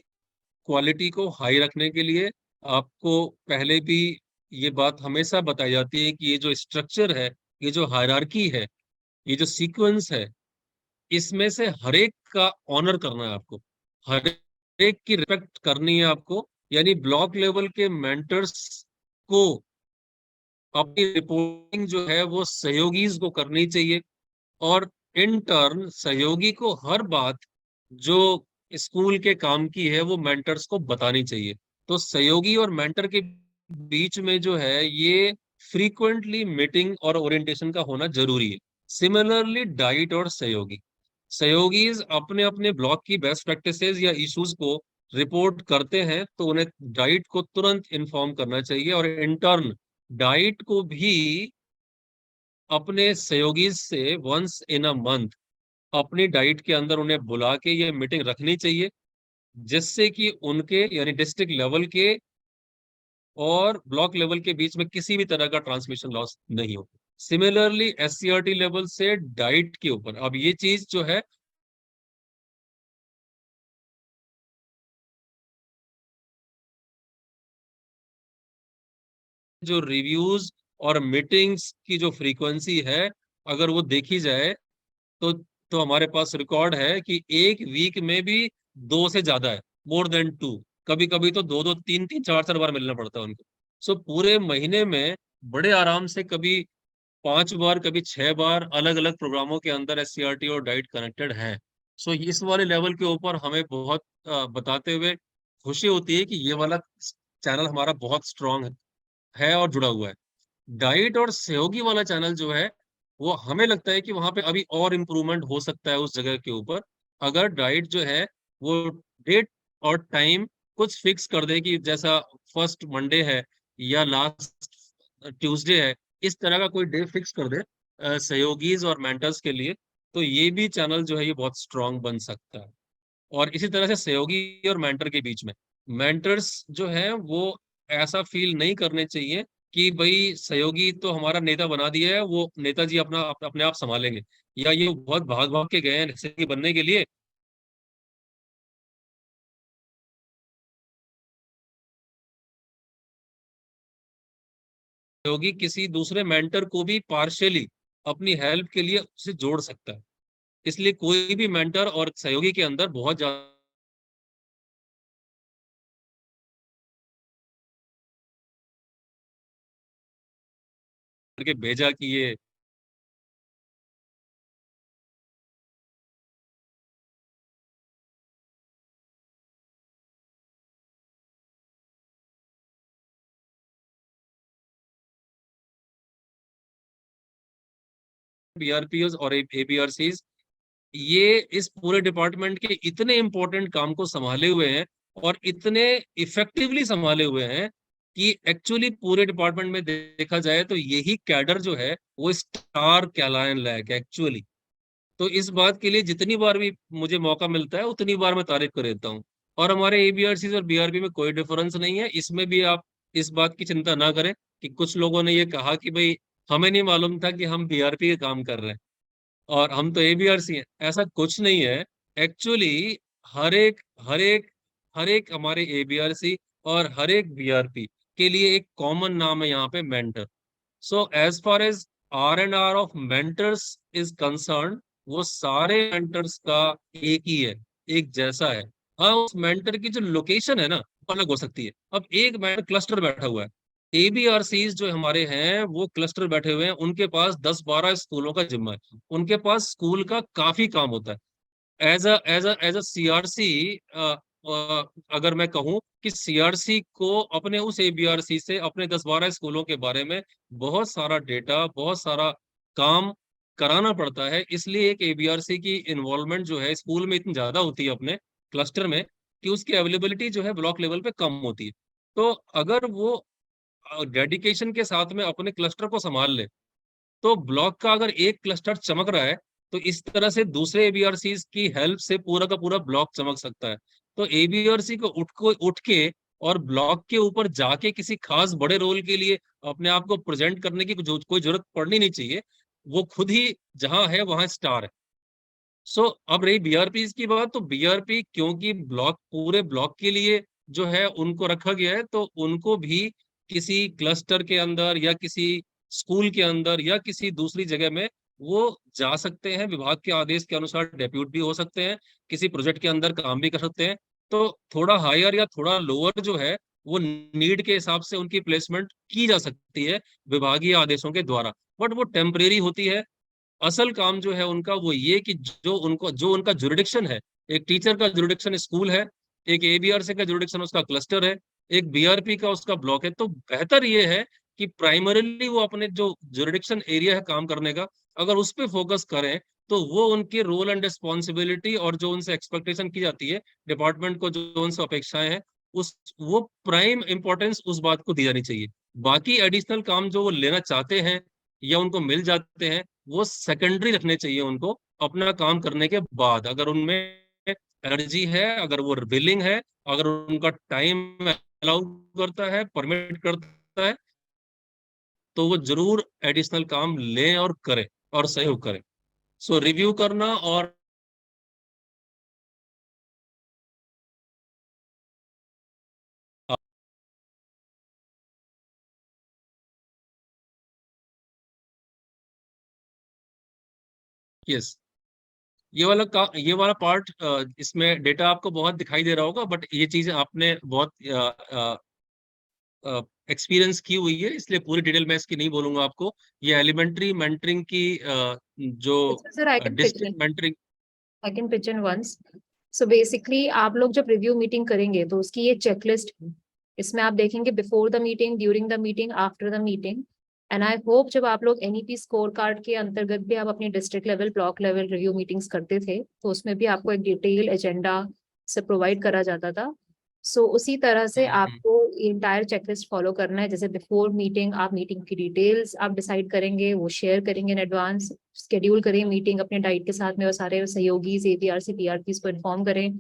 क्वालिटी को हाई रखने के लिए आपको पहले भी ये बात हमेशा बताई जाती है कि ये जो स्ट्रक्चर है, ये जो हायरार्की है, ये जो सीक्वेंस है, इसमें से हर एक का ऑनर करना है आपको, हर एक की रिस्पेक्ट करनी है आपको। यानी ब्लॉक लेवल के मेंटर्स को अपनी रिपोर्टिंग जो है वो सहयोगीज को करनी चाहिए, और इन टर्न सहयोगी को हर बात जो स्कूल के काम की है वो मेंटर्स को बतानी चाहिए। तो सहयोगी और मेंटर के बीच में जो है ये फ्रीक्वेंटली मीटिंग और ओरिएंटेशन का होना जरूरी है। सिमिलरली डाइट और सहयोगी, सहयोगीज अपने अपने ब्लॉक की बेस्ट प्रैक्टिसेस या इश्यूज को रिपोर्ट करते हैं तो उन्हें डाइट को तुरंत इन्फॉर्म करना चाहिए, और इंटर्न डाइट को भी अपने सहयोगी से वंस इन अ मंथ अपनी डाइट के अंदर उन्हें बुला के ये मीटिंग रखनी चाहिए, जिससे कि उनके यानी डिस्ट्रिक्ट लेवल के और ब्लॉक लेवल के बीच में किसी भी तरह का ट्रांसमिशन लॉस नहीं हो। सिमिलरली एससीईआरटी लेवल से डाइट के ऊपर अब ये चीज जो है, जो रिव्यूज और मीटिंग्स की जो फ्रीक्वेंसी है, अगर वो देखी जाए तो हमारे पास रिकॉर्ड है कि एक वीक में भी दो से ज्यादा है, मोर देन टू। कभी कभी तो दो दो तीन तीन चार चार बार मिलना पड़ता है उनको। सो पूरे महीने में बड़े आराम से कभी 5 बार, कभी 6 बार अलग अलग प्रोग्रामों के अंदर एससीईआरटी और डाइट कनेक्टेड है। सो इस वाले लेवल के ऊपर हमें बहुत बताते हुए खुशी होती है कि ये वाला चैनल हमारा बहुत स्ट्रांग है और जुड़ा हुआ है। डाइट और सहयोगी वाला चैनल जो है वो हमें लगता है कि वहां पे अभी और इम्प्रूवमेंट हो सकता है उस जगह के ऊपर। अगर डाइट जो है वो डेट और टाइम कुछ फिक्स कर दे कि जैसा फर्स्ट मंडे है या लास्ट ट्यूसडे है, इस तरह का कोई डे फिक्स कर दे सहयोगीज और मेंटर्स के लिए, तो ये भी चैनल जो है ये बहुत स्ट्रांग बन सकता है। और इसी तरह से सहयोगी और मेंटर के बीच में मेंटर्स जो है वो ऐसा फील नहीं करने चाहिए कि भाई सहयोगी तो हमारा नेता बना दिया है, वो नेताजी अपने आप संभालेंगे, या ये बहुत भाग भाग के गए हैं सहयोगी बनने के लिए। सहयोगी किसी दूसरे मेंटर को भी पार्शियली अपनी हेल्प के लिए उसे जोड़ सकता है। इसलिए कोई भी मेंटर और सहयोगी के अंदर बहुत ज्यादा करके भेजा कि ये बीआरपीएस और एबीआरसी, ये इस पूरे डिपार्टमेंट के इतने इंपॉर्टेंट काम को संभाले हुए हैं और इतने इफेक्टिवली संभाले हुए हैं कि एक्चुअली पूरे डिपार्टमेंट में देखा जाए तो यही कैडर जो है वो स्टार कहलाने लायक है एक्चुअली। तो इस बात के लिए जितनी बार भी मुझे मौका मिलता है उतनी बार मैं तारीफ कर देता हूँ। और हमारे एबीआरसी और बीआरपी में कोई डिफरेंस नहीं है, इसमें भी आप इस बात की चिंता ना करें कि कुछ लोगों ने ये कहा कि भाई हमें नहीं मालूम था कि हम बीआरपी के काम कर रहे हैं और हम तो एबीआरसी हैं। ऐसा कुछ नहीं है एक्चुअली। हर एक हर एक हर एक हमारे एबीआरसी और हर एक बीआरपी के लिए एक कॉमन नाम है यहाँ पे, mentor. So as far as R&R of mentors is concern, वो सारे मेंटर्स का एक ही है, एक जैसा है। हाँ, उस मेंटर की जो लोकेशन है ना, वो अलग हो सकती है। अब एक मेंटर क्लस्टर बैठा हुआ है, ABRCs जो हमारे हैं वो क्लस्टर बैठे हुए हैं, उनके पास 10-12 स्कूलों का जिम्मा है, उनके पास स्कूल का काफी काम होता है। एज अ CRC, अगर मैं कहूं कि CRC को अपने उस ABRC से अपने 10-12 स्कूलों के बारे में बहुत सारा डेटा, बहुत सारा काम कराना पड़ता है, इसलिए एक ABRC की इन्वॉल्वमेंट जो है स्कूल में इतनी ज्यादा होती है अपने क्लस्टर में, कि उसकी अवेलेबिलिटी जो है ब्लॉक लेवल पे कम होती है। तो अगर वो डेडिकेशन के साथ में अपने क्लस्टर को संभाल ले, तो ब्लॉक का अगर एक क्लस्टर चमक रहा है, तो इस तरह से दूसरे ABRCs की हेल्प से पूरा का पूरा ब्लॉक चमक सकता है। तो ABRC को उठ के और ब्लॉक के ऊपर जाके किसी खास बड़े रोल के लिए अपने आप को प्रेजेंट करने की कोई जरूरत पड़नी नहीं चाहिए। वो खुद ही जहां है वहां स्टार है। सो अब रही BRP की बात, तो BRP क्योंकि ब्लॉक, पूरे ब्लॉक के लिए जो है उनको रखा गया है, तो उनको भी किसी क्लस्टर के अंदर या किसी स्कूल के अंदर या किसी दूसरी जगह में वो जा सकते हैं, विभाग के आदेश के अनुसार डेप्यूट भी हो सकते हैं, किसी प्रोजेक्ट के अंदर काम भी कर सकते हैं। तो थोड़ा हायर या थोड़ा लोअर जो है, वो नीड के हिसाब से उनकी प्लेसमेंट की जा सकती है विभागीय आदेशों के द्वारा, बट वो टेम्परेरी होती है। असल काम जो है उनका वो ये कि जो उनका जुरिडिक्शन है, एक टीचर का जुरिडिक्शन स्कूल है, एक ABRC का जुरिडिक्शन उसका क्लस्टर है, एक BRP का उसका ब्लॉक है, तो बेहतर ये है कि प्राइमरीली वो अपने जो जुरिडिक्शन एरिया है काम करने का, अगर उस पर फोकस करें, तो वो उनके रोल एंड रिस्पॉन्सिबिलिटी और जो उनसे एक्सपेक्टेशन की जाती है डिपार्टमेंट को, जो उनसे अपेक्षाएं हैं, उस वो प्राइम इंपॉर्टेंस उस बात को दी जानी चाहिए। बाकी एडिशनल काम जो वो लेना चाहते हैं या उनको मिल जाते हैं, वो सेकेंडरी रखने चाहिए उनको, अपना काम करने के बाद। अगर उनमें एनर्जी है, अगर वो विलिंग है, अगर उनका टाइम अलाउ करता है, परमिट करता है, तो वो जरूर एडिशनल काम लें और करें और सहयोग करें। सो रिव्यू करना और यस, ये वाला पार्ट, इसमें डेटा आपको बहुत दिखाई दे रहा होगा, बट ये चीजें आपने बहुत एक्सपीरियंस की हुई है, इसलिए पूरी डिटेल मैं इसकी नहीं बोलूंगा आपको। ये एलिमेंट्री मेंटरिंग की जो Yes, sir, I can pitch district in. Mentoring. I can pitch in once. So basically आप लोग जब रिव्यू मीटिंग करेंगे तो उसकी ये चेकलिस्ट है। इसमें आप देखेंगे before the meeting, during the meeting, after the meeting. And I hope जब आप लोग NEP स्कोर कार्ड के अंतर्गत भी आप अपनी district level, block level review meetings करते थे, तो उसमें भी आपको एक डिटेल एजेंडा से प्रोवाइड करा जाता था। सो उसी तरह से आपको इंटायर चेकलिस्ट फॉलो करना है। जैसे बिफोर मीटिंग आप मीटिंग की डिटेल्स आप डिसाइड करेंगे, वो शेयर करेंगे इन एडवांस, शेड्यूल करें मीटिंग अपने डाइट के साथ में, और सारे सहयोगी ABRC PRPs को इन्फॉर्म करें।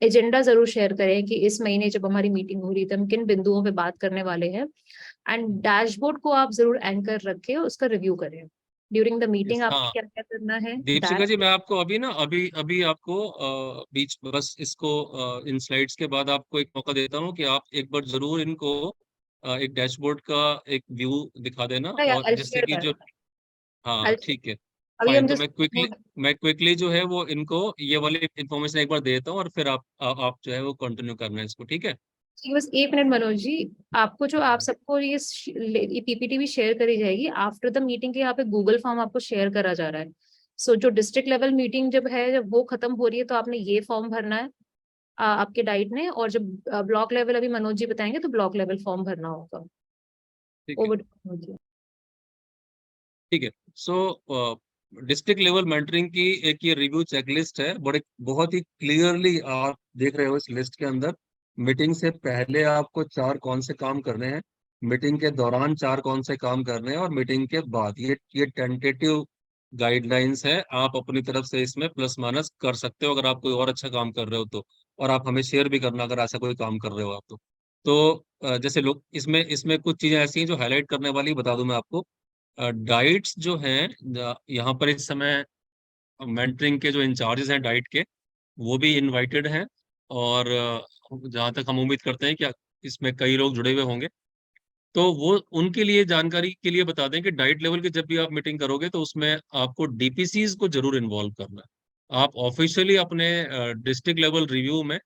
एजेंडा जरूर शेयर करें कि इस महीने जब हमारी मीटिंग हो रही है तो हम किन बिंदुओं पे बात करने वाले हैं। एंड डैशबोर्ड को आप जरूर एंकर रखें, उसका रिव्यू करें। ड्यूरिंग द मीटिंग यस, आपको हाँ। क्या क्या करना है, दीपशिखा जी, डैश। मैं आपको अभी ना, अभी अभी आपको बीच बस इसको इन स्लाइड्स के बाद आपको एक मौका देता हूँ कि आप एक बार जरूर इनको एक डैशबोर्ड का एक व्यू दिखा देना, और आई जिससे शेयर कि जो, दैट। हाँ ठीक है, अभी फाइन। हम तो जस्ट मैं क्विकली जो है वो इनको ये वाली इंफॉर्मेशन एक बार दे देता हूँ, और फिर आप जो है वो कंटिन्यू करना है इसको, ठीक है। बस 1 मिनट मनोज जी। आपको जो आप सबको ये PPT भी शेयर करी जाएगी आफ्टर द मीटिंग के, यहाँ पे गूगल फॉर्म आपको शेयर करा जा रहा है। सो जो डिस्ट्रिक्ट लेवल मीटिंग जब है, जब वो खत्म हो रही है, तो आपने ये फॉर्म भरना है आपके डाइट ने, और जब ब्लॉक लेवल अभी मनोज जी बताएंगे तो ब्लॉक लेवल फॉर्म भरना होगा। ठीक है, ओवर मनोज जी। ठीक है। सो डिस्ट्रिक्ट लेवल मेंटरिंग की एक ये रिव्यू चेकलिस्ट है, बड़े बहुत ही क्लियरली आप देख रहे हो इस लिस्ट के अंदर। मीटिंग से पहले आपको चार कौन से काम करने हैं, मीटिंग के दौरान चार कौन से काम करने हैं, और मीटिंग के बाद। ये टेंटेटिव गाइडलाइंस है, आप अपनी तरफ से इसमें प्लस माइनस कर सकते हो अगर आप कोई और अच्छा काम कर रहे हो तो, और आप हमें शेयर भी करना अगर ऐसा कोई काम कर रहे हो आप तो जैसे लोग इसमें इसमें कुछ चीजें ऐसी हैं जो हाईलाइट करने वाली, बता दूं मैं आपको। डाइट्स जो हैं, यहाँ पर इस समय मेंटरिंग के जो इंचार्जेस हैं डाइट के, वो भी इनवाइटेड हैं। और जहाँ तक हम उम्मीद करते हैं कि इसमें कई लोग जुड़े हुए होंगे, तो वो उनके लिए जानकारी के लिए बता दें कि डाइट लेवल की जब भी आप मीटिंग करोगे तो उसमें आपको डीपीसीज को जरूर इन्वॉल्व करना है। आप ऑफिशियली अपने डिस्ट्रिक्ट लेवल रिव्यू में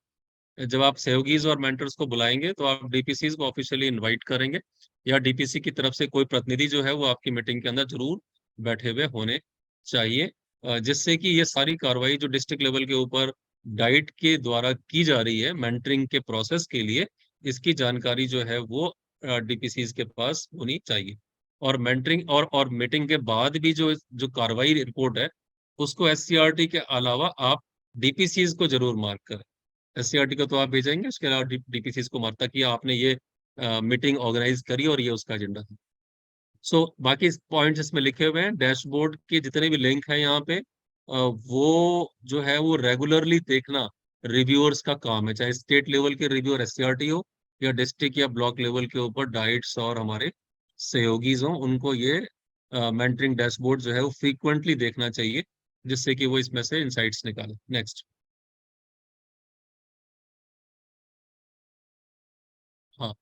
जब आप सहयोगीज और मेंटर्स को बुलाएंगे तो आप डीपीसीज को ऑफिशियली इनवाइट करेंगे, या डीपीसी की तरफ से कोई प्रतिनिधि जो है वो आपकी मीटिंग के अंदर जरूर बैठे हुए होने चाहिए, जिससे कि ये सारी कार्रवाई जो डिस्ट्रिक्ट लेवल के ऊपर डाइट के द्वारा की जा रही है मेंटरिंग के प्रोसेस के लिए, इसकी जानकारी जो है वो डीपीसीज के पास होनी चाहिए। और मेंटरिंग और मीटिंग के बाद भी जो जो कार्रवाई रिपोर्ट है उसको एससीईआरटी के अलावा आप डीपीसीज को जरूर मार्क करें। एससीईआरटी को तो आप भेजेंगे, उसके अलावा डीपीसीज को मार्क, ताकि आपने ये मीटिंग ऑर्गेनाइज करी और ये उसका एजेंडा था। सो बाकी पॉइंट्स इसमें लिखे हुए हैं, डैशबोर्ड के जितने भी लिंक हैं यहाँ पे, वो जो है वो रेगुलरली देखना रिव्यूअर्स का काम है, चाहे स्टेट लेवल के रिव्यूअर एससीईआरटी हो या डिस्ट्रिक्ट या ब्लॉक लेवल के ऊपर डाइट्स और हमारे सहयोगीज हों, उनको ये मेंटरिंग डैशबोर्ड जो है वो फ्रीक्वेंटली देखना चाहिए, जिससे कि वो इसमें से इंसाइट्स निकालें। नेक्स्ट। हाँ,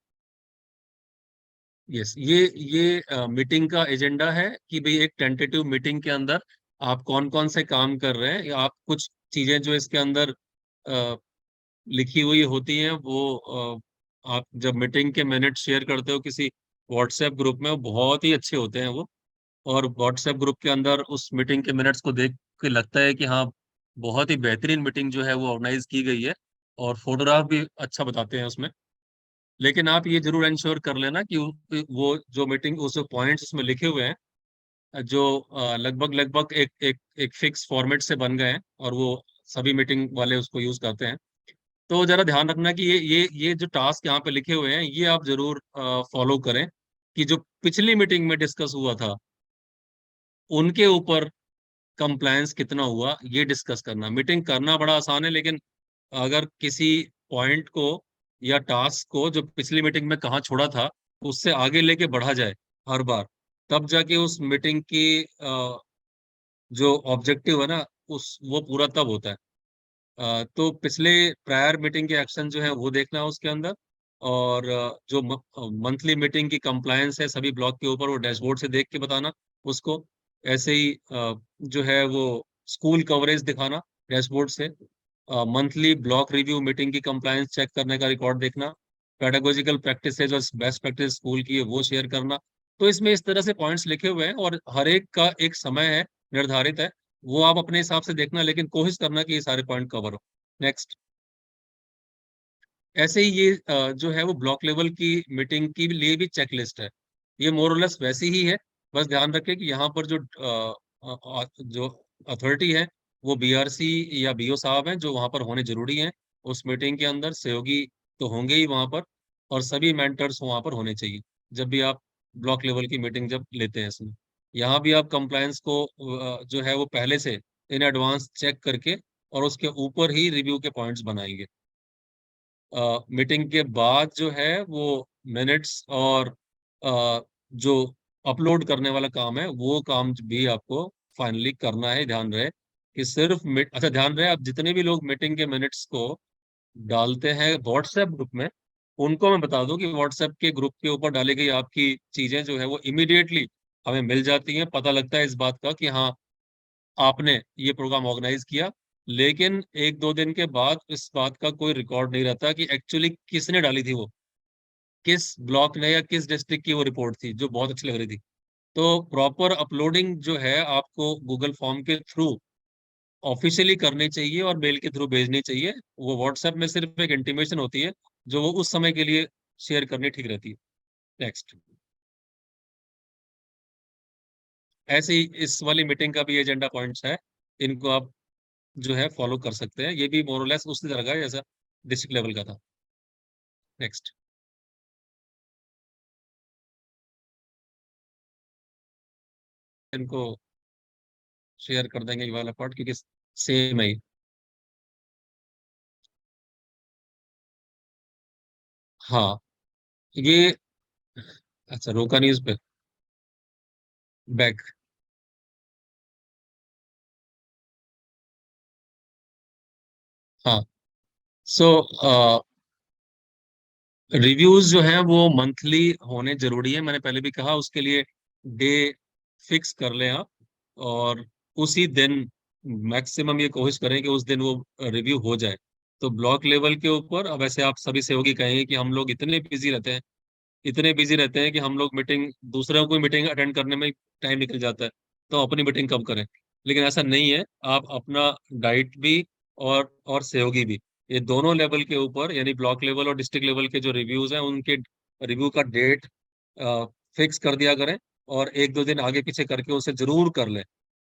यस, ये मीटिंग का एजेंडा है कि भाई एक टेंटेटिव मीटिंग के अंदर आप कौन कौन से काम कर रहे हैं, या आप कुछ चीजें जो इसके अंदर लिखी हुई होती हैं वो आप जब मीटिंग के मिनट शेयर करते हो किसी व्हाट्सएप ग्रुप में, वो बहुत ही अच्छे होते हैं वो। और व्हाट्सएप ग्रुप के अंदर उस मीटिंग के मिनट्स को देख के लगता है कि हाँ, बहुत ही बेहतरीन मीटिंग जो है वो ऑर्गेनाइज की गई है, और फोटोग्राफ भी अच्छा बताते हैं उसमें। लेकिन आप ये जरूर इंश्योर कर लेना कि वो जो मीटिंग, उस जो पॉइंट्स उसमें लिखे हुए हैं, जो लगभग लगभग एक एक एक फिक्स फॉर्मेट से बन गए हैं, और वो सभी मीटिंग वाले उसको यूज करते हैं। तो जरा ध्यान रखना कि ये जो टास्क यहाँ पे लिखे हुए हैं ये आप जरूर फॉलो करें, कि जो पिछली मीटिंग में डिस्कस हुआ था उनके ऊपर कंप्लायंस कितना हुआ, ये डिस्कस करना। मीटिंग करना बड़ा आसान है, लेकिन अगर किसी पॉइंट को या टास्क को जो पिछली मीटिंग में कहाँ छोड़ा था उससे आगे लेके बढ़ा जाए हर बार, तब जाके उस मीटिंग की जो ऑब्जेक्टिव है ना, उस वो पूरा तब होता है। तो पिछले प्रायर मीटिंग के एक्शन जो है वो देखना है उसके अंदर, और जो मंथली मीटिंग की कंप्लायंस है सभी ब्लॉक के ऊपर, वो डैशबोर्ड से देख के बताना उसको। ऐसे ही जो है वो स्कूल कवरेज दिखाना डैशबोर्ड से। मंथली ब्लॉक रिव्यू मीटिंग की कंप्लायंस चेक करने का रिकॉर्ड देखना। पेडागोजिकल प्रैक्टिसेज और बेस्ट प्रैक्टिस स्कूल की है वो शेयर करना। तो इसमें इस तरह से पॉइंट्स लिखे हुए हैं, और हर एक का एक समय है, निर्धारित है, वो आप अपने हिसाब से देखना, लेकिन कोशिश करना कि ये सारे पॉइंट कवर हो। नेक्स्ट। ऐसे ही ये जो है वो ब्लॉक लेवल की मीटिंग के लिए भी चेकलिस्ट है। ये मोरलेस वैसी ही है, बस ध्यान रखें कि यहाँ पर जो अथॉरिटी है वो बीआरसी या बीओ साहब हैं, जो वहाँ पर होने जरूरी हैं उस मीटिंग के अंदर। सहयोगी तो होंगे ही वहाँ पर, और सभी मेंटर्स वहाँ पर होने चाहिए जब भी आप ब्लॉक लेवल की मीटिंग जब लेते हैं इसमें। यहाँ भी आप कंप्लायंस को जो है वो पहले से इन एडवांस चेक करके और उसके ऊपर ही रिव्यू के पॉइंट्स बनाएंगे। मीटिंग के बाद जो है वो मिनट्स और जो अपलोड करने वाला काम है वो काम भी आपको फाइनली करना है। ध्यान रहे कि सिर्फ अच्छा ध्यान रहे, आप जितने भी लोग मीटिंग के मिनट्स को डालते हैं व्हाट्सएप ग्रुप में, उनको मैं बता दूं कि व्हाट्सएप के ग्रुप के ऊपर डाली गई आपकी चीजें जो है वो इमीडिएटली हमें मिल जाती हैं। पता लगता है इस बात का कि हाँ, आपने ये प्रोग्राम ऑर्गेनाइज किया, लेकिन एक दो दिन के बाद इस बात का कोई रिकॉर्ड नहीं रहता कि एक्चुअली किसने डाली थी वो, किस ब्लॉक ने या किस डिस्ट्रिक्ट की वो रिपोर्ट थी जो बहुत अच्छी लग रही थी। तो प्रॉपर अपलोडिंग जो है आपको गूगल फॉर्म के थ्रू ऑफिशियली करनी चाहिए और मेल के थ्रू भेजनी चाहिए। वो व्हाट्सएप में सिर्फ एक इंटीमेशन होती है जो वो उस समय के लिए शेयर करनी ठीक रहती है। नेक्स्ट। ऐसे ही इस वाली मीटिंग का भी एजेंडा पॉइंट्स है, इनको आप जो है फॉलो कर सकते हैं। ये भी मोरलेस उसी तरह का है जैसा डिस्ट्रिक्ट लेवल का था। नेक्स्ट। इनको शेयर कर देंगे ये वाला पार्ट, क्योंकि सेम है ये। हाँ, ये अच्छा रोका नहीं उस पे। बैक। हाँ। सो रिव्यूज जो हैं वो मंथली होने जरूरी है, मैंने पहले भी कहा। उसके लिए डे फिक्स कर लें आप, और उसी दिन मैक्सिमम ये कोशिश करें कि उस दिन वो रिव्यू हो जाए। तो ब्लॉक लेवल के ऊपर, अब ऐसे आप सभी सहयोगी कहेंगे कि हम लोग इतने बिजी रहते हैं, इतने बिजी रहते हैं कि हम लोग मीटिंग, दूसरों को मीटिंग अटेंड करने में टाइम निकल जाता है, तो अपनी मीटिंग कब करें। लेकिन ऐसा नहीं है, आप अपना डाइट भी और सहयोगी भी, ये दोनों लेवल के ऊपर, यानी ब्लॉक लेवल और डिस्ट्रिक्ट लेवल के जो रिव्यूज हैं उनके रिव्यू का डेट फिक्स कर दिया करें, और एक दो दिन आगे पीछे करके उसे जरूर कर लें।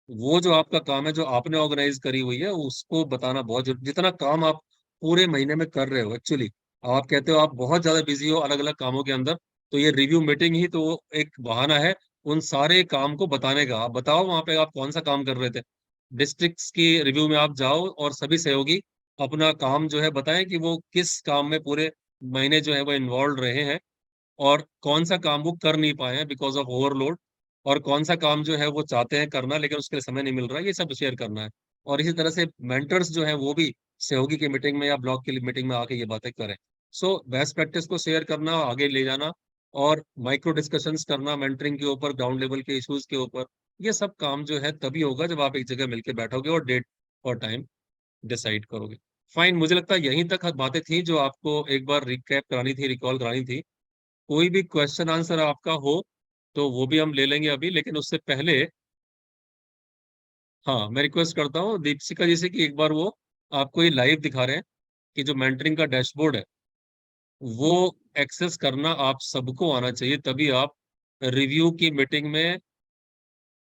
वो जो आपका काम है, जो आपने ऑर्गेनाइज करी हुई है, उसको बताना बहुत जरूरी। जितना काम आप पूरे महीने में कर रहे हो, एक्चुअली आप कहते हो आप बहुत ज्यादा बिजी हो अलग अलग कामों के अंदर, तो ये रिव्यू मीटिंग ही तो एक बहाना है उन सारे काम को बताने का। आप बताओ वहां पे आप कौन सा काम कर रहे थे। डिस्ट्रिक्ट्स की रिव्यू में आप जाओ और सभी सहयोगी अपना काम जो है बताएं कि वो किस काम में पूरे महीने जो है वो इन्वॉल्व रहे हैं, और कौन सा काम वो कर नहीं पाए हैं बिकॉज ऑफ ओवरलोड, और कौन सा काम जो है वो चाहते हैं करना लेकिन उसके लिए समय नहीं मिल रहा है, ये सब शेयर करना है। और इसी तरह से मेंटर्स जो है वो भी सहयोगी की मीटिंग में या ब्लॉक की मीटिंग में आके ये बातें करें। सो बेस्ट प्रैक्टिस को शेयर करना, आगे ले जाना, और माइक्रो डिस्कशंस करना मेंटरिंग के ऊपर, ग्राउंड लेवल के इश्यूज के ऊपर, ये सब काम जो है तभी होगा जब आप एक जगह मिलकर बैठोगे और डेट और टाइम डिसाइड करोगे। फाइन, मुझे लगता है यहीं तक बातें थी जो आपको एक बार रिकैप करानी थी, रिकॉल करानी थी। कोई भी क्वेश्चन आंसर आपका हो तो वो भी हम ले लेंगे अभी, लेकिन उससे पहले हाँ, मैं रिक्वेस्ट करता हूँ दीपशिका जी से कि एक बार वो आपको ये लाइव दिखा रहे हैं कि जो मेंटरिंग का डैशबोर्ड है वो एक्सेस करना आप सबको आना चाहिए, तभी आप रिव्यू की मीटिंग में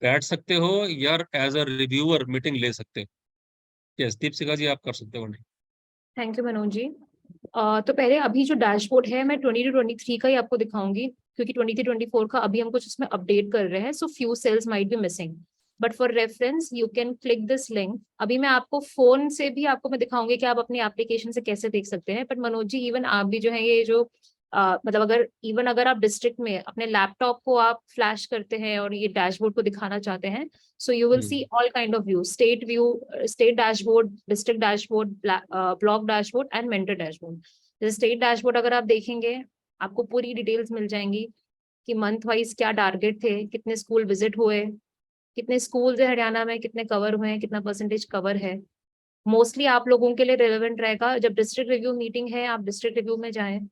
बैठ सकते हो या एज अ रिव्यूअर मीटिंग ले सकते हो। यस दीपशिका जी, आप कर सकते हो नहीं। Thank you Manoj ji. तो पहले अभी जो डैशबोर्ड है मैं 20 to 23 का ही आपको दिखाऊंगी, क्योंकि 23-24 का अभी हम कुछ उसमें अपडेट कर रहे हैं, so few cells might be missing, but for reference you can click this link. अभी मैं आपको फोन से भी आपको मैं दिखाऊंगी कि आप अपनी एप्लीकेशन से कैसे देख सकते हैं, बट मनोज जी इवन आप भी जो है ये जो मतलब अगर इवन अगर आप डिस्ट्रिक्ट में अपने लैपटॉप को आप फ्लैश करते हैं और ये डैशबोर्ड को दिखाना चाहते हैं, so you will see hmm. all kind of views: state dashboard, district dashboard, block dashboard and mentor dashboard. जैसे स्टेट डैशबोर्ड अगर आप देखेंगे, आपको पूरी डिटेल्स मिल जाएंगी कि मंथ वाइज क्या टारगेट थे, कितने स्कूल विजिट हुए, कितने स्कूल है हरियाणा में, कितने कवर हुए हैं, कितना परसेंटेज कवर है। मोस्टली आप लोगों के लिए रेलेवेंट रहेगा जब डिस्ट्रिक्ट रिव्यू मीटिंग है, आप डिस्ट्रिक्ट रिव्यू में जाएं,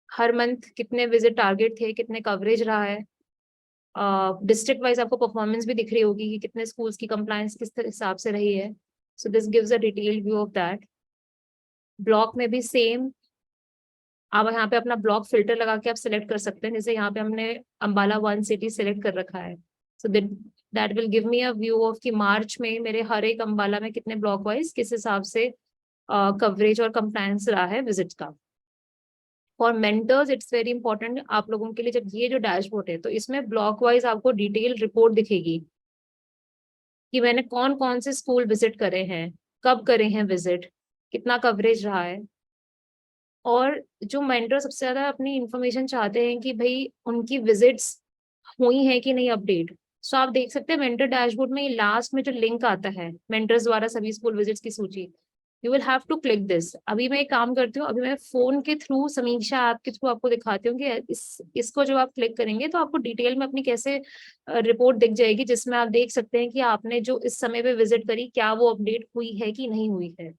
हर मंथ कितने विजिट टारगेट थे, कितने कवरेज रहा है। डिस्ट्रिक्ट वाइज आपको परफॉर्मेंस भी दिख रही होगी कि कितने स्कूल्स की कंप्लायंस किस हिसाब से रही है, so this gives a detailed view of that. Block में भी सेम, आप यहाँ पे अपना ब्लॉक फिल्टर लगा के आप सिलेक्ट कर सकते हैं, जैसे यहाँ पे हमने अंबाला 1 सिटी सिलेक्ट कर रखा है, सो that will give me a view of कि मार्च में मेरे हर एक अंबाला में कितने ब्लॉक वाइज किस हिसाब से कवरेज और कंप्लायंस रहा है विजिट का। For mentors it's very important आप लोगों के लिए, जब ये जो डैशबोर्ड है तो इसमें ब्लॉक वाइज आपको डिटेल रिपोर्ट दिखेगी कि मैंने कौन कौन से स्कूल विजिट करे हैं, कब करे हैं विजिट, कितना कवरेज रहा है। और जो मेंटर सबसे ज्यादा अपनी इंफॉर्मेशन चाहते हैं कि भाई उनकी विजिट्स हुई हैं कि नहीं अपडेट, सो आप देख सकते हैं मेंटर डैशबोर्ड में लास्ट में जो लिंक आता है मेंटर्स द्वारा सभी स्कूल विजिट्स की सूची, you will have to click this. अभी मैं एक काम करती हूँ, अभी मैं फोन के थ्रू समीक्षा ऐप के थ्रू आपको दिखाती हूँ कि इसको जब आप क्लिक करेंगे तो आपको डिटेल में अपनी कैसे रिपोर्ट दिख जाएगी, जिसमें आप देख सकते हैं कि आपने जो इस समय पे विजिट करी क्या वो अपडेट हुई है कि नहीं हुई है।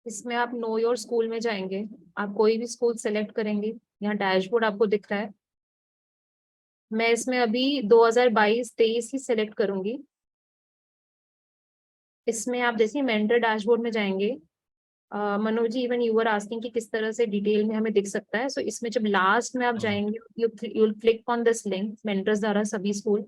इसमें आप नो योर स्कूल में जाएंगे, आप कोई भी स्कूल सेलेक्ट करेंगे, यहाँ डैशबोर्ड आपको दिख रहा है। मैं इसमें अभी 2022-23 ही सिलेक्ट करूंगी। इसमें आप जैसे मेंटर डैशबोर्ड में जाएंगे, Manoj ji even you are asking कि किस तरह से डिटेल में हमें दिख सकता है, सो इसमें जब लास्ट में आप हाँ। जाएंगे you will click on this link mentors द्वारा सभी स्कूल,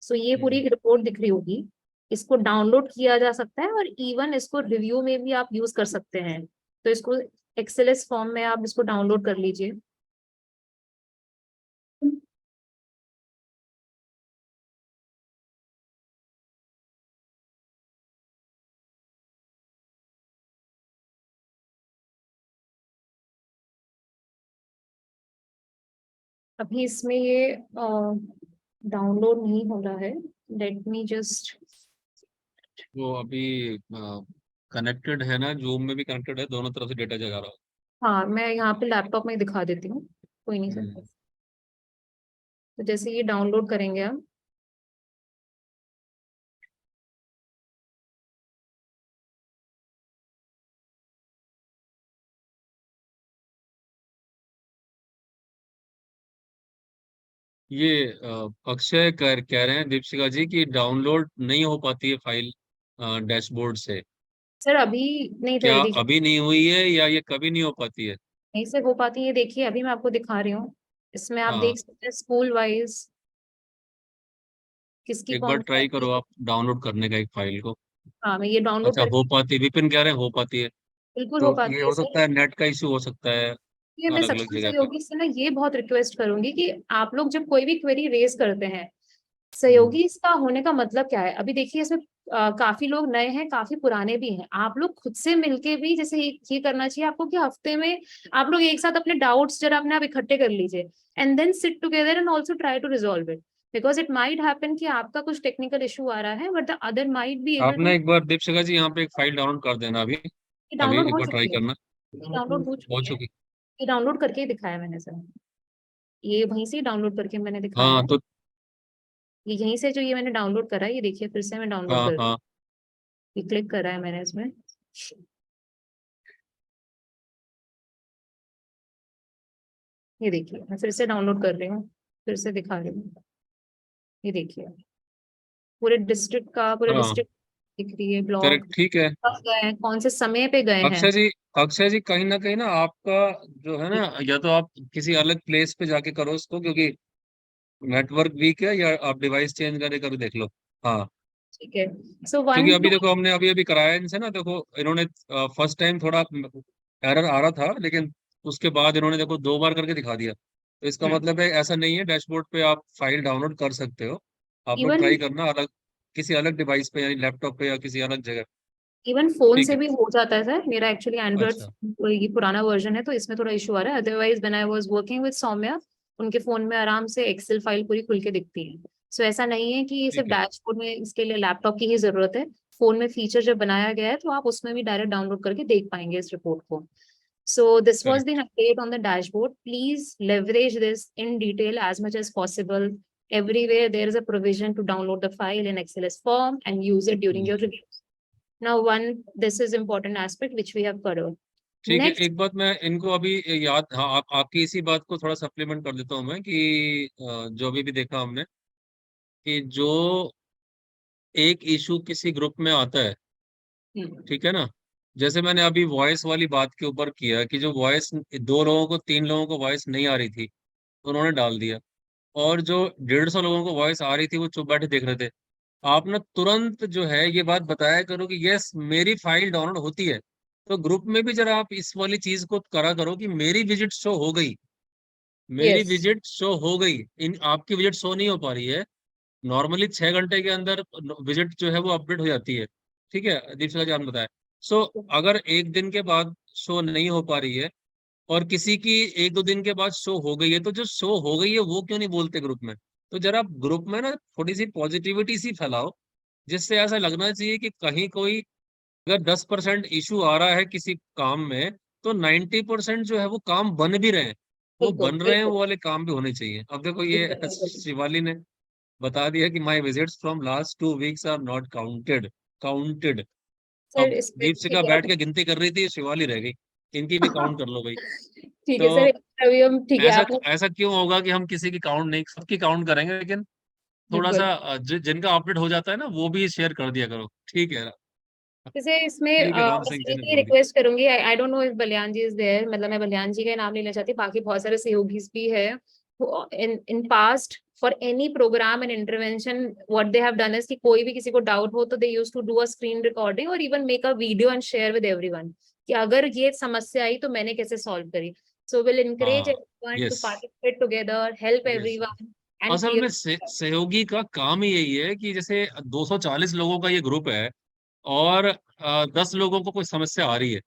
सो ये पूरी हम्म। रिपोर्ट दिख रही होगी। इसको डाउनलोड किया जा सकता है और इवन इसको रिव्यू में भी आप यूज कर सकते हैं, तो इसको एक्सेलेस फॉर्म में आप इसको डाउनलोड कर लीजिए। अभी इसमें ये डाउनलोड नहीं हो रहा है, लेट मी जस्ट। वो अभी कनेक्टेड है ना, जूम में भी कनेक्टेड है, दोनों तरफ से डेटा जगा रहा हाँ, मैं यहाँ पे लैपटॉप में दिखा देती हूँ, कोई नहीं सर। हूँ। तो जैसे ये डाउनलोड करेंगे आप, ये अक्षय कह रहे हैं दीपशिका जी की डाउनलोड नहीं हो पाती है फाइल डैशबोर्ड से। सर अभी नहीं था, क्या ये देखिए। अभी नहीं हुई है या ये कभी नहीं हो पाती है? नहीं से हो पाती है, देखिए अभी मैं आपको दिखा रही हूँ। इसमें आप हाँ, देख सकते हैं स्कूल वाइज किसकी एक बार कौन ट्राई सी। करो आप डाउनलोड करने का एक फाइल को। हाँ, मैं ये डाउनलोड अच्छा, हो करके, पाती है, विपिन कह रहे हैं हो पाती है। बिल्कुल हो तो ये पाती है हो सर। सकता है नेट का इशू हो सकता है ये मैं अलग अलग सक्षम जगह पे। सहयोगी से ना ये बहुत रिक्वेस्ट करूंगी कि आप लोग जब कोई भी क्वेरी रेज करते हैं, हम्म। सहयोगी इसका होने का मतलब क्या है। अभी देखिए इसमें काफी लोग नए हैं, काफी पुराने भी हैं। आप लोग खुद से मिलके भी जैसे ये करना चाहिए आपको कि हफ्ते में आप लोग एक साथ अपने डाउट्स जरा अपने आप इकट्ठे कर लीजिए, and then sit together and also try to resolve it. Because it might happen कि आपका कुछ टेक्निकल इशू आ रहा है, but the other might be able आपने टू। एक बार दीपशिका जी यहाँ पे एक फाइल डाउनलोड कर देना अभी। अभी डाउनलोड एक हो बार ट्राई चुकी है, करना। ये डाउनलोड हो हो चुकी है। चुकी। ये डाउनलोड करके ही दिखाया मैंने सर, ये वहीं से डाउनलोड करके मैंने दिखाया हाँ है। तो। ये यहीं से जो ये मैंने डाउनलोड करा है, ये देखिए फिर से मैं डाउनलोड हाँ कर रही हूँ। हाँ। ये क्लिक करा है मैंने इसमें, ये देखिए मैं फिर से डाउनलोड कर रही हूँ, फिर से दिखा रही हूँ। ये देखिए पूरे हाँ डिस्ट्रिक्ट दिख रही है, ब्लॉक करेक्ट, ठीक है। कब गए हैं, कौन से समय पे गए हैं। अक्षय जी, अक्षय जी कहीं ना आपका जो है ना, या तो आप किसी अलग प्लेस पे जाके करो इसको, क्योंकि नेटवर्क वीक है, या आप डिवाइस चेंज करके कभी देख लो। हाँ। ठीक है। सो क्योंकि वन अभी टू। देखो हमने अभी अभी कराया इनसे ना, देखो इन्होंने फर्स्ट टाइम थोड़ा एरर आ रहा था, लेकिन उसके बाद इन्होंने देखो 2 बार करके दिखा दिया। तो इसका मतलब है ऐसा नहीं है, डैशबोर्ड पे आप फाइल डाउनलोड कर सकते हो। आप लोग इवन ट्राई करना अलग किसी अलग डिवाइस पे, यानी लैपटॉप पे या किसी अलग जगह। इवन फोन ठीक से है। भी हो जाता है सर, मेरा एक्चुअली एंड्रॉइड, अच्छा। ये पुराना वर्जन है तो इसमें थोड़ा इशू आ रहा है। Otherwise when I was working with Saumya, उनके फोन में आराम से एक्सेल फाइल पूरी खुल के दिखती है। सो ऐसा नहीं है कि ये सिर्फ ठीक है। डैशबोर्ड में इसके लिए लैपटॉप की ही जरूरत है। फोन में फीचर जब बनाया गया है तो आप उसमें भी डायरेक्ट डाउनलोड करके देख पाएंगे इस रिपोर्ट को। So this was the correct. update on the dashboard. Please leverage this in detail as much as possible. Everywhere there is a provision to download the file in XLS form and use it during your review. Now, this is important aspect which we have covered. ठीक है, Next, एक बात मैं इनको अभी याद, हाँ, आपकी इसी बात को थोड़ा सप्लीमेंट कर देता हूँ मैं कि जो अभी भी देखा हमने कि जो एक इशू किसी ग्रुप में आता है, ठीक है ना, जैसे मैंने अभी वॉइस वाली बात के ऊपर किया कि जो वॉइस 2 लोगों को 3 लोगों को वॉइस नहीं आ रही थी, तो उन्होंने डाल दिया। और जो 150 लोगों को वॉइस आ रही थी वो चुप बैठे देख रहे थे। आप ना तुरंत जो है ये बात बताया करो कि यस मेरी फाइल डाउनलोड होती है। तो ग्रुप में भी जरा आप इस वाली चीज को करा करो कि मेरी विजिट शो हो गई, मेरी yes, विजिट शो हो गई। इन आपकी विजिट शो नहीं हो पा रही है। नॉर्मली 6 घंटे के अंदर विजिट जो है वो अपडेट हो जाती है। ठीक है, दीपशिका जी आपने बताया। सो अगर एक दिन के बाद शो नहीं हो पा रही है और किसी की 1-2 दिन के बाद शो हो गई है, तो जो शो हो गई है वो क्यों नहीं बोलते ग्रुप में? तो जरा ग्रुप में ना थोड़ी सी पॉजिटिविटी सी फैलाओ, जिससे ऐसा लगना चाहिए कि कहीं कोई, अगर 10% इशू आ रहा है किसी काम में, तो 90% जो है वो काम बन भी रहे हैं। वो बिल्कुल बन रहे हैं, बिल्कुल वो वाले काम भी होने चाहिए। अब देखो ये बिल्कुल बिल्कुल। शिवाली ने बता दिया कि my visits from last 2 weeks are not counted. Counted. Sir अब इस पे दीपशिका ठीक है बैठ अब। के गिनती कर रही थी, शिवाली रह गई। इनकी भी काउंट कर लो भाई। ठीक है तो सर, अभी हम ठीक है ऐसा आपने, ऐसा क्यों होगा कि हम किसी की काउंट नहीं, सबकी काउंट करेंगे, लेकिन थोड़ा बिल्कुल। सा जिनका अपडेट हो जाता है ना वो भी शेयर कर दिया करो। ठीक है। जैसे इसमें ठीक है, राम बस सिंह जी एक ने ही बोल दी। रिक्वेस्ट करूंगी, I don't know if Baliyan ji is there, मतलब मैं बलियान जी का नाम नहीं लेना चाहती, बाकी बहुत सारे सहयोगी भी है in past for any programme and intervention. What they have done is कि कोई भी किसी को डाउट हो तो they use to do a screen recording और even make a video and share with everyone कि अगर ये समस्या आई तो मैंने कैसे सॉल्व करी। सो विल एनकरेज हाँ। Everyone to yes. Participate together, help yes. Everyone and असल में क्लियर। सहयोगी का काम ही यही है कि जैसे 240 लोगों का ये ग्रुप है, और 10 लोगों को कोई समस्या आ रही है,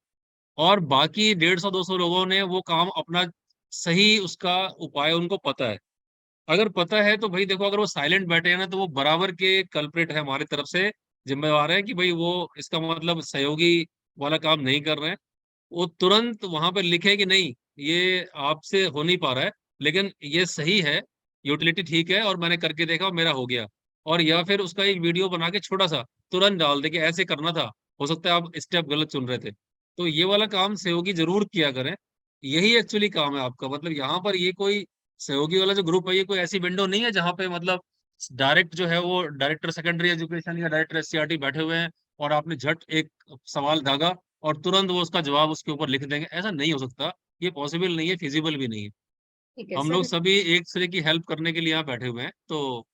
और बाकी 150-200 लोगों ने वो काम अपना सही उसका उपाय उनको पता है। अगर पता है तो भाई देखो, अगर वो साइलेंट बैठे हैं ना, तो वो बराबर के कल्प्रिट है, हमारी तरफ से जिम्मेवार है कि भाई वो, इसका मतलब सहयोगी वाला काम नहीं कर रहे हैं। वो तुरंत वहां पे लिखे कि नहीं, ये आपसे हो नहीं पा रहा है, लेकिन ये सही है, यूटिलिटी ठीक है, और मैंने करके देखा और मेरा हो गया। और या फिर उसका एक वीडियो बना के छोटा सा तुरंत डाल दे कि ऐसे करना था, हो सकता है आप स्टेप गलत चुन रहे थे। तो ये वाला काम सहयोगी जरूर किया करें। यही एक्चुअली काम है आपका। मतलब यहाँ पर ये कोई सहयोगी वाला जो ग्रुप है, ये कोई ऐसी विंडो नहीं है जहाँ पे मतलब डायरेक्ट जो है वो डायरेक्टर सेकेंडरी एजुकेशन या डायरेक्टर एससीईआरटी बैठे हुए हैं और आपने झट एक सवाल दागा और तुरंत वो उसका जवाब उसके ऊपर लिख देंगे। ऐसा नहीं हो सकता, ये पॉसिबल नहीं है, फिजिबल भी नहीं है। ठीक है हम लोग सर। सभी एक दूसरे की हेल्प करने के लिए यहाँ बैठे हुए हैं, तो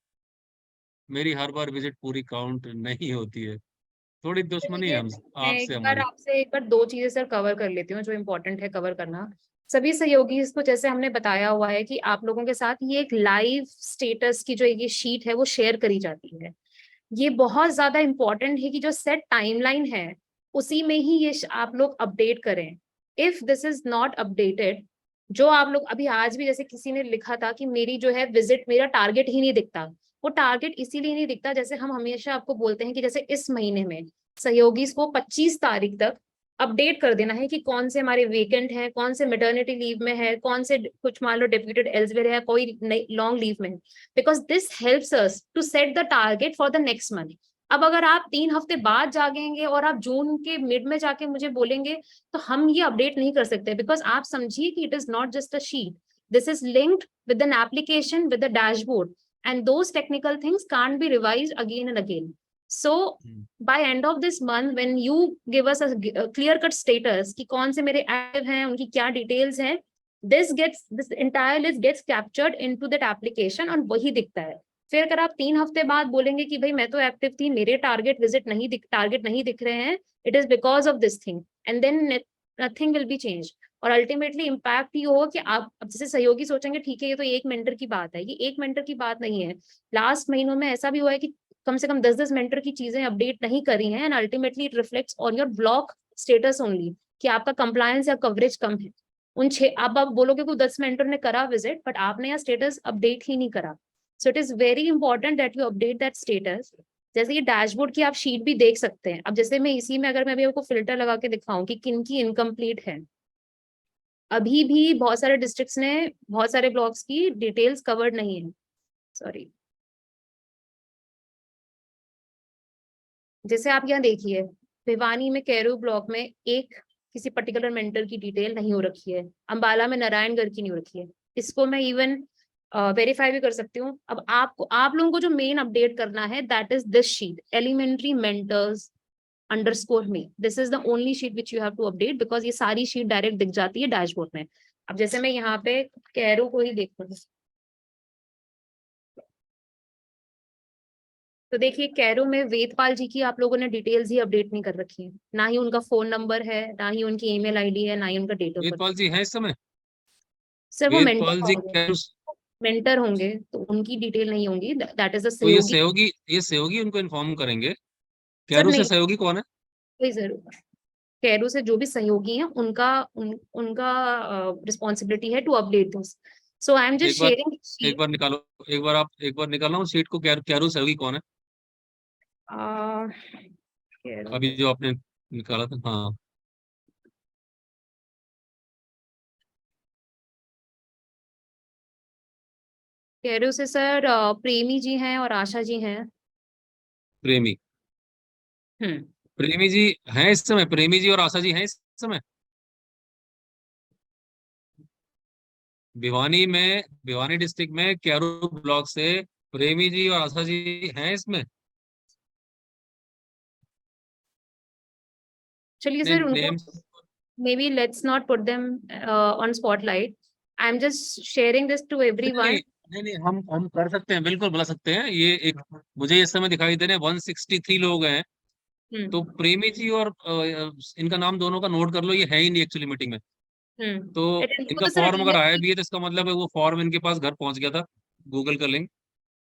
मेरी हर बार विजिट पूरी काउंट नहीं होती है। थोड़ी दुश्मनी है चलिए, हम मैं आपसे, एक बार हमारी। आपसे एक बार दो चीजें सर कवर कर लेती हूँ जो इम्पोर्टेंट है कवर करना। सभी सहयोगी को जैसे हमने बताया हुआ है कि आप लोगों के साथ ये एक लाइव स्टेटस की जो ये शीट है वो शेयर करी जाती है। ये बहुत ज्यादा इम्पोर्टेंट है कि जो सेट टाइमलाइन है उसी में ही ये आप लोग अपडेट करें। If this is not updated, जो आप लोग अभी आज भी जैसे किसी ने लिखा था कि मेरी जो है विजिट, मेरा टारगेट ही नहीं दिखता। वो टारगेट इसीलिए नहीं दिखता, जैसे हम हमेशा आपको बोलते हैं कि जैसे इस महीने में सहयोगी को 25 तारीख तक अपडेट कर देना है कि कौन से हमारे वेकेंट हैं, कौन से मेटर्निटी लीव में है, कौन से कुछ मान लो डिप्यूटेड एल्सवेयर है, कोई लॉन्ग लीव में है। Because this helps us to set the target for the next month. अब अगर आप 3 हफ्ते बाद जागेंगे और आप जून के मिड में जाके मुझे बोलेंगे, तो हम ये अपडेट नहीं कर सकते। बिकॉज आप समझिए कि it is not just a sheet, this is linked with an application with a dashboard, and those technical things can't be revised again and again. So by end of this month, when you give us a clear cut status कि कौन से मेरे active हैं, उनकी क्या details हैं, this entire list gets captured into that application और वही दिखता है। फिर अगर आप 3 हफ्ते बाद बोलेंगे कि भाई मैं तो एक्टिव थी, मेरे टारगेट नहीं दिख रहे हैं, it is because of this thing, and then nothing will be change. और अल्टीमेटली इम्पैक्ट ये होगा कि आप अब जैसे सहयोगी सोचेंगे ठीक है ये तो एक मेंटर की बात है, ये एक मेंटर की बात नहीं है। लास्ट महीनों में ऐसा भी हुआ है कि कम से कम 10-10 मेंटर की चीजें अपडेट नहीं करी हैं, and ultimately it reflects on your block status only कि आपका कंप्लायंस या कवरेज कम है। उन 6 आप बोलोगे कि 10 मेंटर ने करा विजिट, बट आपने यहाँ स्टेटस अपडेट ही नहीं करा। So it is very important that you update that status. जैसे ये डैशबोर्ड की आप शीट भी देख सकते हैं। अब जैसे मैं इसी में अगर मैं भी आपको फिल्टर लगा के दिखाऊं कि किन की इनकम्प्लीट है, अभी भी बहुत सारे डिस्ट्रिक्ट्स ने बहुत सारे ब्लॉक्स की डिटेल्स कवर्ड नहीं है। सॉरी, जैसे आप यहाँ देखिए, भिवानी में कैरू ब्लॉक में एक किसी पर्टिकुलर मेंटर की डिटेल नहीं हो रखी है, अंबाला में नारायणगढ़ की नहीं हो रखी है। इसको मैं इवन वेरीफाई भी कर सकती हूँ। अब आपको, आप लोगों को जो मेन अपडेट करना है that is this sheet, elementary mentors underscore me, this is the only sheet which you have to update, because ये सारी शीट डायरेक्ट दिख जाती है डैशबोर्ड में। अब जैसे मैं यहाँ पे कैरो को ही देखूँ, तो देखिए कैरो में वेदपाल जी की आप लोगों ने डिटेल्स ही अपडेट नहीं कर रखी है, ना ही उनका फोन नंबर है, ना ही उनकी ईमेल आईडी है, ना ही उनका डेट ऑफ बर्थ। वेदपाल जी हैं इस समय? सर वो मेंटर वेदपाल जी होंगे, क्या? मेंटर होंगे तो उनकी डिटेल नहीं होंगी, दैट इज अ तो ये सहयोगी। सहयोगी, ये सहयोगी उनको इन्फॉर्म करेंगे। सर कैरू से नहीं, सहयोगी कौन है? कोई जरूर, कैरो से जो भी सहयोगी हैं उनका उनका रिस्पॉन्सिबिलिटी है to update this. So I am just एक बार, शेयरिंग एक बार निकालो, एक बार आप एक बार निकालना उस शीट को। कैरू सहयोगी कौन है? अभी जो आपने निकाला था, हाँ। कैरो से सर प्रेमी जी हैं और आशा जी हैं। प्रेमी, हम्म। प्रेमी जी हैं इस समय? प्रेमी जी और आशा जी हैं इस समय? भिवानी में, भिवानी डिस्ट्रिक्ट में कैरू ब्लॉक से प्रेमी जी और आशा जी हैं इसमें? चलिए नहीं, सर उनको, name. maybe let's not put them on spotlight. I'm just sharing this to नहीं everyone. नहीं नहीं नहीं, हम कर सकते हैं, बिल्कुल बुला सकते हैं। ये एक, मुझे इस समय दिखाई दे रहे हैं 163 लोग हैं। तो हम्म। प्रेमी जी और इनका नाम दोनों का नोट कर लो, ये है ही नहीं एक्चुअली मीटिंग में। तो वो इनका तो सर फॉर्म अगर आया अटेंडेंस, भी है तो इसका मतलब है वो फॉर्म इनके पास घर पहुंच गया था, गूगल का लिंक।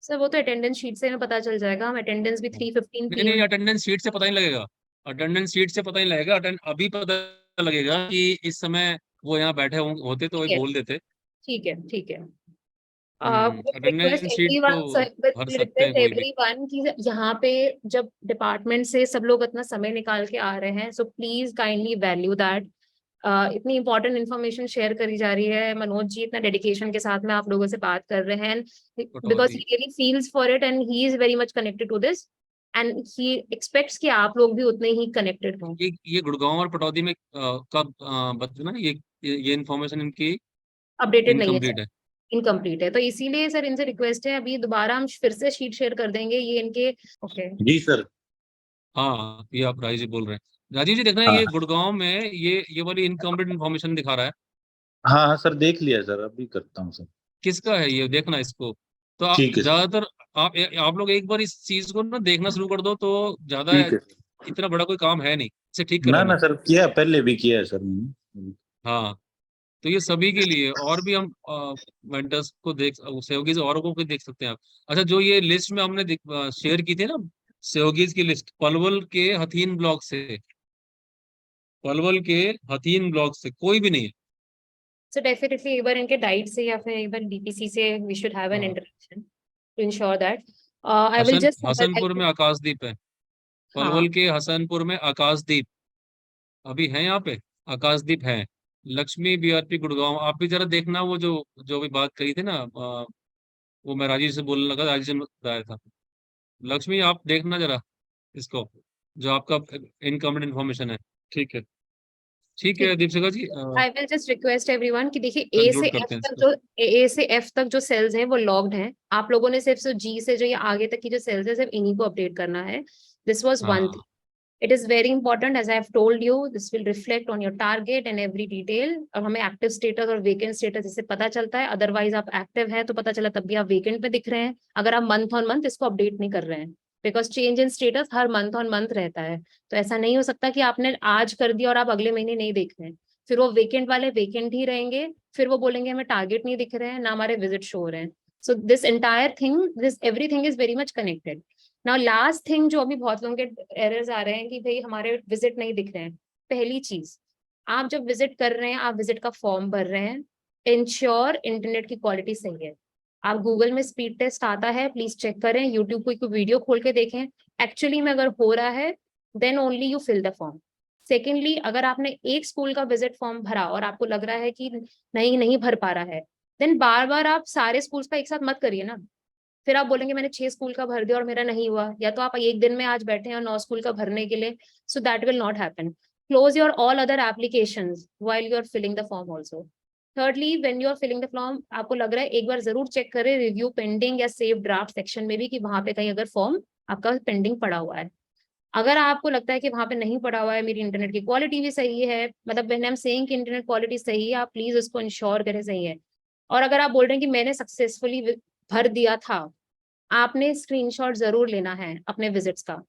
सर वो तो अटेंडेंस शीट से हमें पता चल जाएगा। हम अटेंडेंस भी 3:15 नहीं नहीं, PM। अटेंडेंस शीट से पता नहीं लगेगा। अटेंडेंस शीट से पता नहीं लगेगा। अटेंड अभी पता लगेगा कि इस समय वो यहाँ बैठे होते तो वो ठीक है, बोल देते। ठीक है, ठीक है। रिक्वेस्ट अटेंडेंस शीट तो एवरीवन सर, भर सकते हैं रिक्वेस्ट कोई भी। एवरीवन कि यहाँ पे जब डिपार्टमेंट से सब लोग इतना समय निकाल के आ रहे हैं, so please kindly value that. इतनी इंपॉर्टेंट इन्फॉर्मेशन शेयर करी जा रही है, मनोज जी इतना डेडिकेशन के साथ में आप लोगों से बात कर रहे हैं, बिकॉज कटौती, he really feels for it and he is very much connected to this, and he expects कि आप लोग भी उतने ही कनेक्टेड हों। ये गुड़गांव और पटौदी में कब ना ये इन्फॉर्मेशन इनकी अपडेटेड नहीं है इनकम्प्लीट सर, है। इनकम्प्लीट है, तो इसीलिए सर इनसे रिक्वेस्ट है, अभी दोबारा हम फिर से शीट शेयर कर देंगे ये इनके। ओके। जी सर। हाँ, ये आप राजीव जी बोल रहे हैं। राजीव जी देखना, हाँ ये गुड़गांव में ये वाली इनकम्प्लीट इन्फॉर्मेशन दिखा रहा है। हाँ हाँ सर, देख लिया सर, अभी करता हूँ सर। किसका है ये, देखना इसको। तो ठीक है सर। ज्यादातर आप लोग एक बार इस चीज को ना देखना शुरू कर दो, तो ज्यादा ठीक है सर। इतना बड़ा कोई काम है नहीं इसे ठीक ना कराना। ना सर, किया, पहले भी किया है सर मैंने। हाँ, तो ये सभी के लिए, और भी हम वेंडर्स को देख, सहयोगी औरों को भी देख सकते हैं आप। अच्छा, जो ये लिस्ट में हमने शेयर की थी ना, सहयोगी की लिस्ट, पलवल के हथीन ब्लॉक से कोई भी नहीं है। सो डेफिनेटली एक बार इनके डाइट से या फिर एक बार डीपीसी से वी शुड हैव एन हाँ, interaction to ensure that. I will just Hasanpur में आकाशदीप है, हाँ। पलवल के हसनपुर में आकाशदीप अभी है यहाँ पे, आकाशदीप है। लक्ष्मी बीआरपी गुड़गांव, आप भी जरा देखना, वो जो जो भी बात कही थी ना, वो मैं राजीव से बोलने लगा, राजीव से बताया था। लक्ष्मी, आप देखना जरा इसको, जो आपका इनकमिंग इन्फॉर्मेशन है। ठीक है, ठीक ठीक। है Deepshikha ji, I will just request everyone कि देखिए ए से कंक्लूड एफ करते हैं तक इसको। जो ए से एफ तक जो सेल्स हैं वो लॉग्ड हैं, आप लोगों ने सिर्फ जी से जो ये आगे तक की जो सेल्स है सिर्फ इन्हीं को अपडेट करना है। This was one thing. हाँ, it is very important, as I have told you, this will reflect on your target and every detail, और हमें एक्टिव स्टेटस और वेकेंट स्टेटस इससे पता चलता है, अदरवाइज आप एक्टिव है तो पता चला तब भी आप वेकेंट में दिख रहे हैं, अगर आप मंथ ऑन मंथ इसको अपडेट नहीं कर रहे हैं, because change in status her month on month रहता है। तो ऐसा नहीं हो सकता कि आपने आज कर दिया और आप अगले महीने नहीं देख रहे हैं, फिर वो वेकेंट वाले वेकेंट ही रहेंगे, फिर वो बोलेंगे हमें टारगेट नहीं दिख रहे हैं ना हमारे विजिट शो हो रहे हैं। So this entire thing, this everything is very much connected. Now last thing जो अभी बहुत लोगों के एरर्स आ रहे हैं कि भाई हमारे विजिट नहीं दिख रहे हैं। पहली चीज, आप जब विजिट कर रहे हैं, आप विजिट का फॉर्म भर रहे हैं, इंश्योर इंटरनेट की क्वालिटी सही है। आप गूगल में स्पीड टेस्ट आता है, प्लीज चेक करें, यूट्यूब कोई वीडियो खोल के देखें, एक्चुअली में अगर हो रहा है then only you fill the form. Secondly, अगर आपने एक स्कूल का विजिट फॉर्म भरा और आपको लग रहा है कि नहीं नहीं भर पा रहा है, देन बार बार आप सारे स्कूल्स का एक साथ मत करिए ना। फिर आप बोलेंगे मैंने 6 स्कूल का भर दिया और मेरा नहीं हुआ, या तो आप एक दिन में आज बैठे हैं और 9 स्कूल का भरने के लिए, so that will not happen. Close your all other applications while you are filling the form also. Thirdly, when you are filling the form, आपको लग रहा है एक बार जरूर चेक करें रिव्यू पेंडिंग या सेव ड्राफ्ट सेक्शन में भी, कि वहां पे कहीं अगर फॉर्म आपका पेंडिंग पड़ा हुआ है। अगर आपको लगता है कि वहां पे नहीं पड़ा हुआ है, मेरी इंटरनेट की क्वालिटी भी सही है, मतलब व्हेन आई एम सेइंग कि इंटरनेट क्वालिटी सही है, आप प्लीज उसको इंश्योर करें सही है। और अगर आप बोल रहे हैं कि मैंने सक्सेसफुली भर दिया था, आपने स्क्रीनशॉट जरूर लेना है अपने विजिट्स का,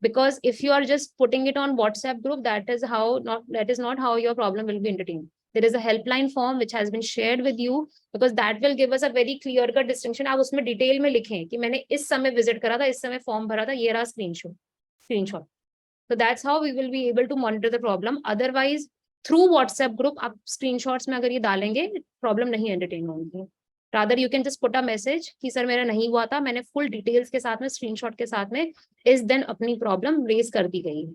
because if you are just putting it on WhatsApp group, that is not how your problem will be entertained. There is a helpline form which has been shared with you, because that will give us a very clear cut distinction. आप उसमें detail में लिखें कि मैंने इस समय visit करा था, इस समय फॉर्म भरा था, ये रहा screenshot. So that's how we will be able to monitor the problem. Otherwise, through WhatsApp group, आप screenshots में अगर ये डालेंगे, प्रॉब्लम नहीं एंटरटेन होगी। Rather you can just put a message कि सर मेरा नहीं हुआ था, मैंने फुल डिटेल्स के साथ में, स्क्रीनशॉट के साथ में इस दिन अपनी प्रॉब्लम रेज कर दी गई है।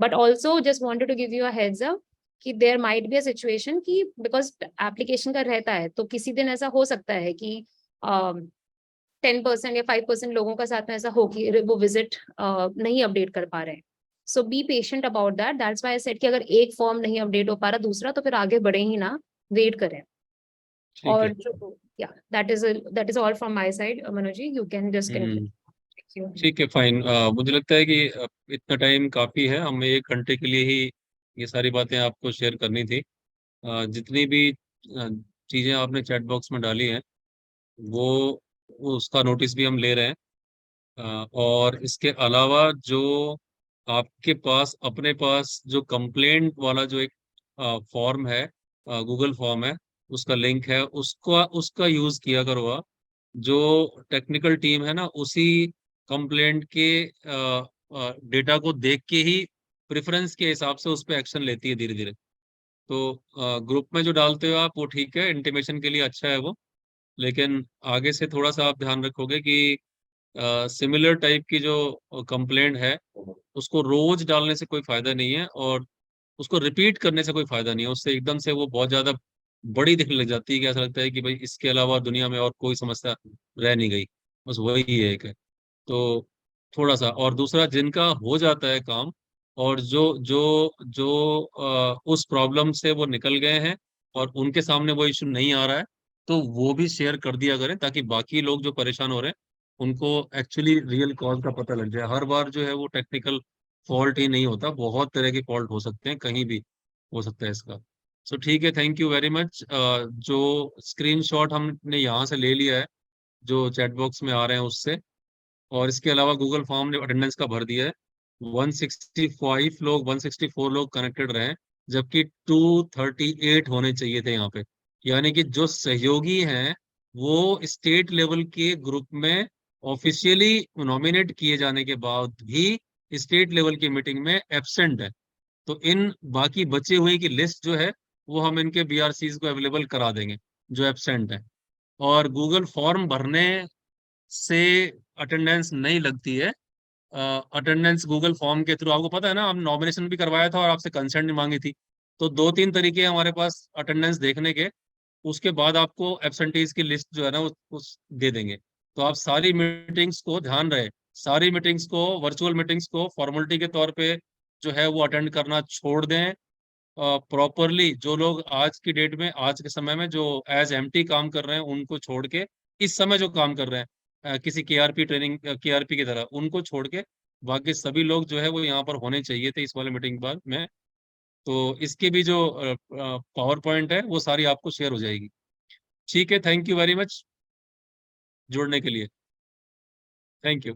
But also just wanted to give you a heads up कि there might be a situation कि बिकॉज एप्लीकेशन का रहता है, तो किसी दिन ऐसा हो सकता है कि 10% या 5% लोगों का साथ में ऐसा हो कि वो विजिट नहीं अपडेट कर पा रहे हैं। So be patient about that, that's why I said कि अगर एक फॉर्म नहीं अपडेट हो पा रहा दूसरा, तो फिर आगे बढ़े ही ना, वेट करें। ठीक और है। जो या that is all from my side, Manoj ji you can just hmm, conclude. Thank you. ठीक है, फाइन। मुझे लगता है कि इतना टाइम काफ़ी है, हमें 1 घंटे के लिए ही ये सारी बातें आपको शेयर करनी थी। जितनी भी चीज़ें आपने चैट बॉक्स में डाली हैं, वो उसका नोटिस भी हम ले रहे हैं। और इसके अलावा जो आपके पास अपने पास जो कंप्लेंट वाला जो एक फॉर्म है, गूगल फॉर्म है, उसका लिंक है, उसका उसका यूज़ किया करो आप। जो टेक्निकल टीम है ना, उसी कंप्लेंट के डेटा को देख के ही प्रेफरेंस के हिसाब से उस पर एक्शन लेती है धीरे धीरे। तो ग्रुप में जो डालते हो आप वो ठीक है, इंटीमेशन के लिए अच्छा है वो, लेकिन आगे से थोड़ा सा आप ध्यान रखोगे कि सिमिलर टाइप की जो कंप्लेंट है उसको रोज डालने से कोई फायदा नहीं है, और उसको रिपीट करने से कोई फायदा नहीं है। उससे एकदम से वो बहुत ज्यादा बड़ी दिखने लग जाती है कि ऐसा लगता है कि भाई इसके अलावा दुनिया में और कोई समस्या रह नहीं गई, बस वही है एक है। तो थोड़ा सा, और दूसरा जिनका हो जाता है काम और जो जो जो उस प्रॉब्लम से वो निकल गए हैं और उनके सामने वो इशू नहीं आ रहा है, तो वो भी शेयर कर दिया करें ताकि बाकी लोग जो परेशान हो रहे हैं उनको एक्चुअली रियल कॉज का पता लग जाए। हर बार जो है वो टेक्निकल फॉल्ट ही नहीं होता, बहुत तरह के फॉल्ट हो सकते हैं, कहीं भी हो सकता है इसका। सो ठीक है, थैंक यू वेरी मच। जो स्क्रीनशॉट हमने यहाँ से ले लिया है जो चैट बॉक्स में आ रहे हैं उससे, और इसके अलावा गूगल फॉर्म ने अटेंडेंस का भर दिया है। 165 लोग, 164 लोग कनेक्टेड रहे, जबकि 238 होने चाहिए थे यहाँ पे। यानी कि जो सहयोगी हैं वो स्टेट लेवल के ग्रुप में ऑफिशियली नॉमिनेट किए जाने के बाद भी स्टेट लेवल की मीटिंग में एब्सेंट है। तो इन बाकी बचे हुए की लिस्ट जो है वो हम इनके बीआरसीज को अवेलेबल करा देंगे जो एब्सेंट है। और गूगल फॉर्म भरने से अटेंडेंस नहीं लगती है। अटेंडेंस गूगल फॉर्म के थ्रू, आपको पता है ना, हम नॉमिनेशन भी करवाया था और आपसे कंसेंट भी मांगी थी। तो दो तीन तरीके हैं हमारे पास अटेंडेंस देखने के। उसके बाद आपको एब्सेंटीज की लिस्ट जो है ना उस दे देंगे। तो आप सारी मीटिंग्स को, ध्यान रहे, सारी मीटिंग्स को, वर्चुअल मीटिंग्स को फॉर्मेलिटी के तौर पे जो है वो अटेंड करना छोड़ दें। प्रॉपरली जो लोग आज की डेट में, आज के समय में जो एज एमटी काम कर रहे हैं उनको छोड़ के, इस समय जो काम कर रहे हैं किसी केआरपी ट्रेनिंग, केआरपी की तरह, उनको छोड़ के बाकी सभी लोग जो है वो यहाँ पर होने चाहिए थे इस वाले मीटिंग बाद में। तो इसकी भी जो पावर पॉइंट है वो सारी आपको शेयर हो जाएगी। ठीक है, थैंक यू वेरी मच जुड़ने के लिए। Thank you.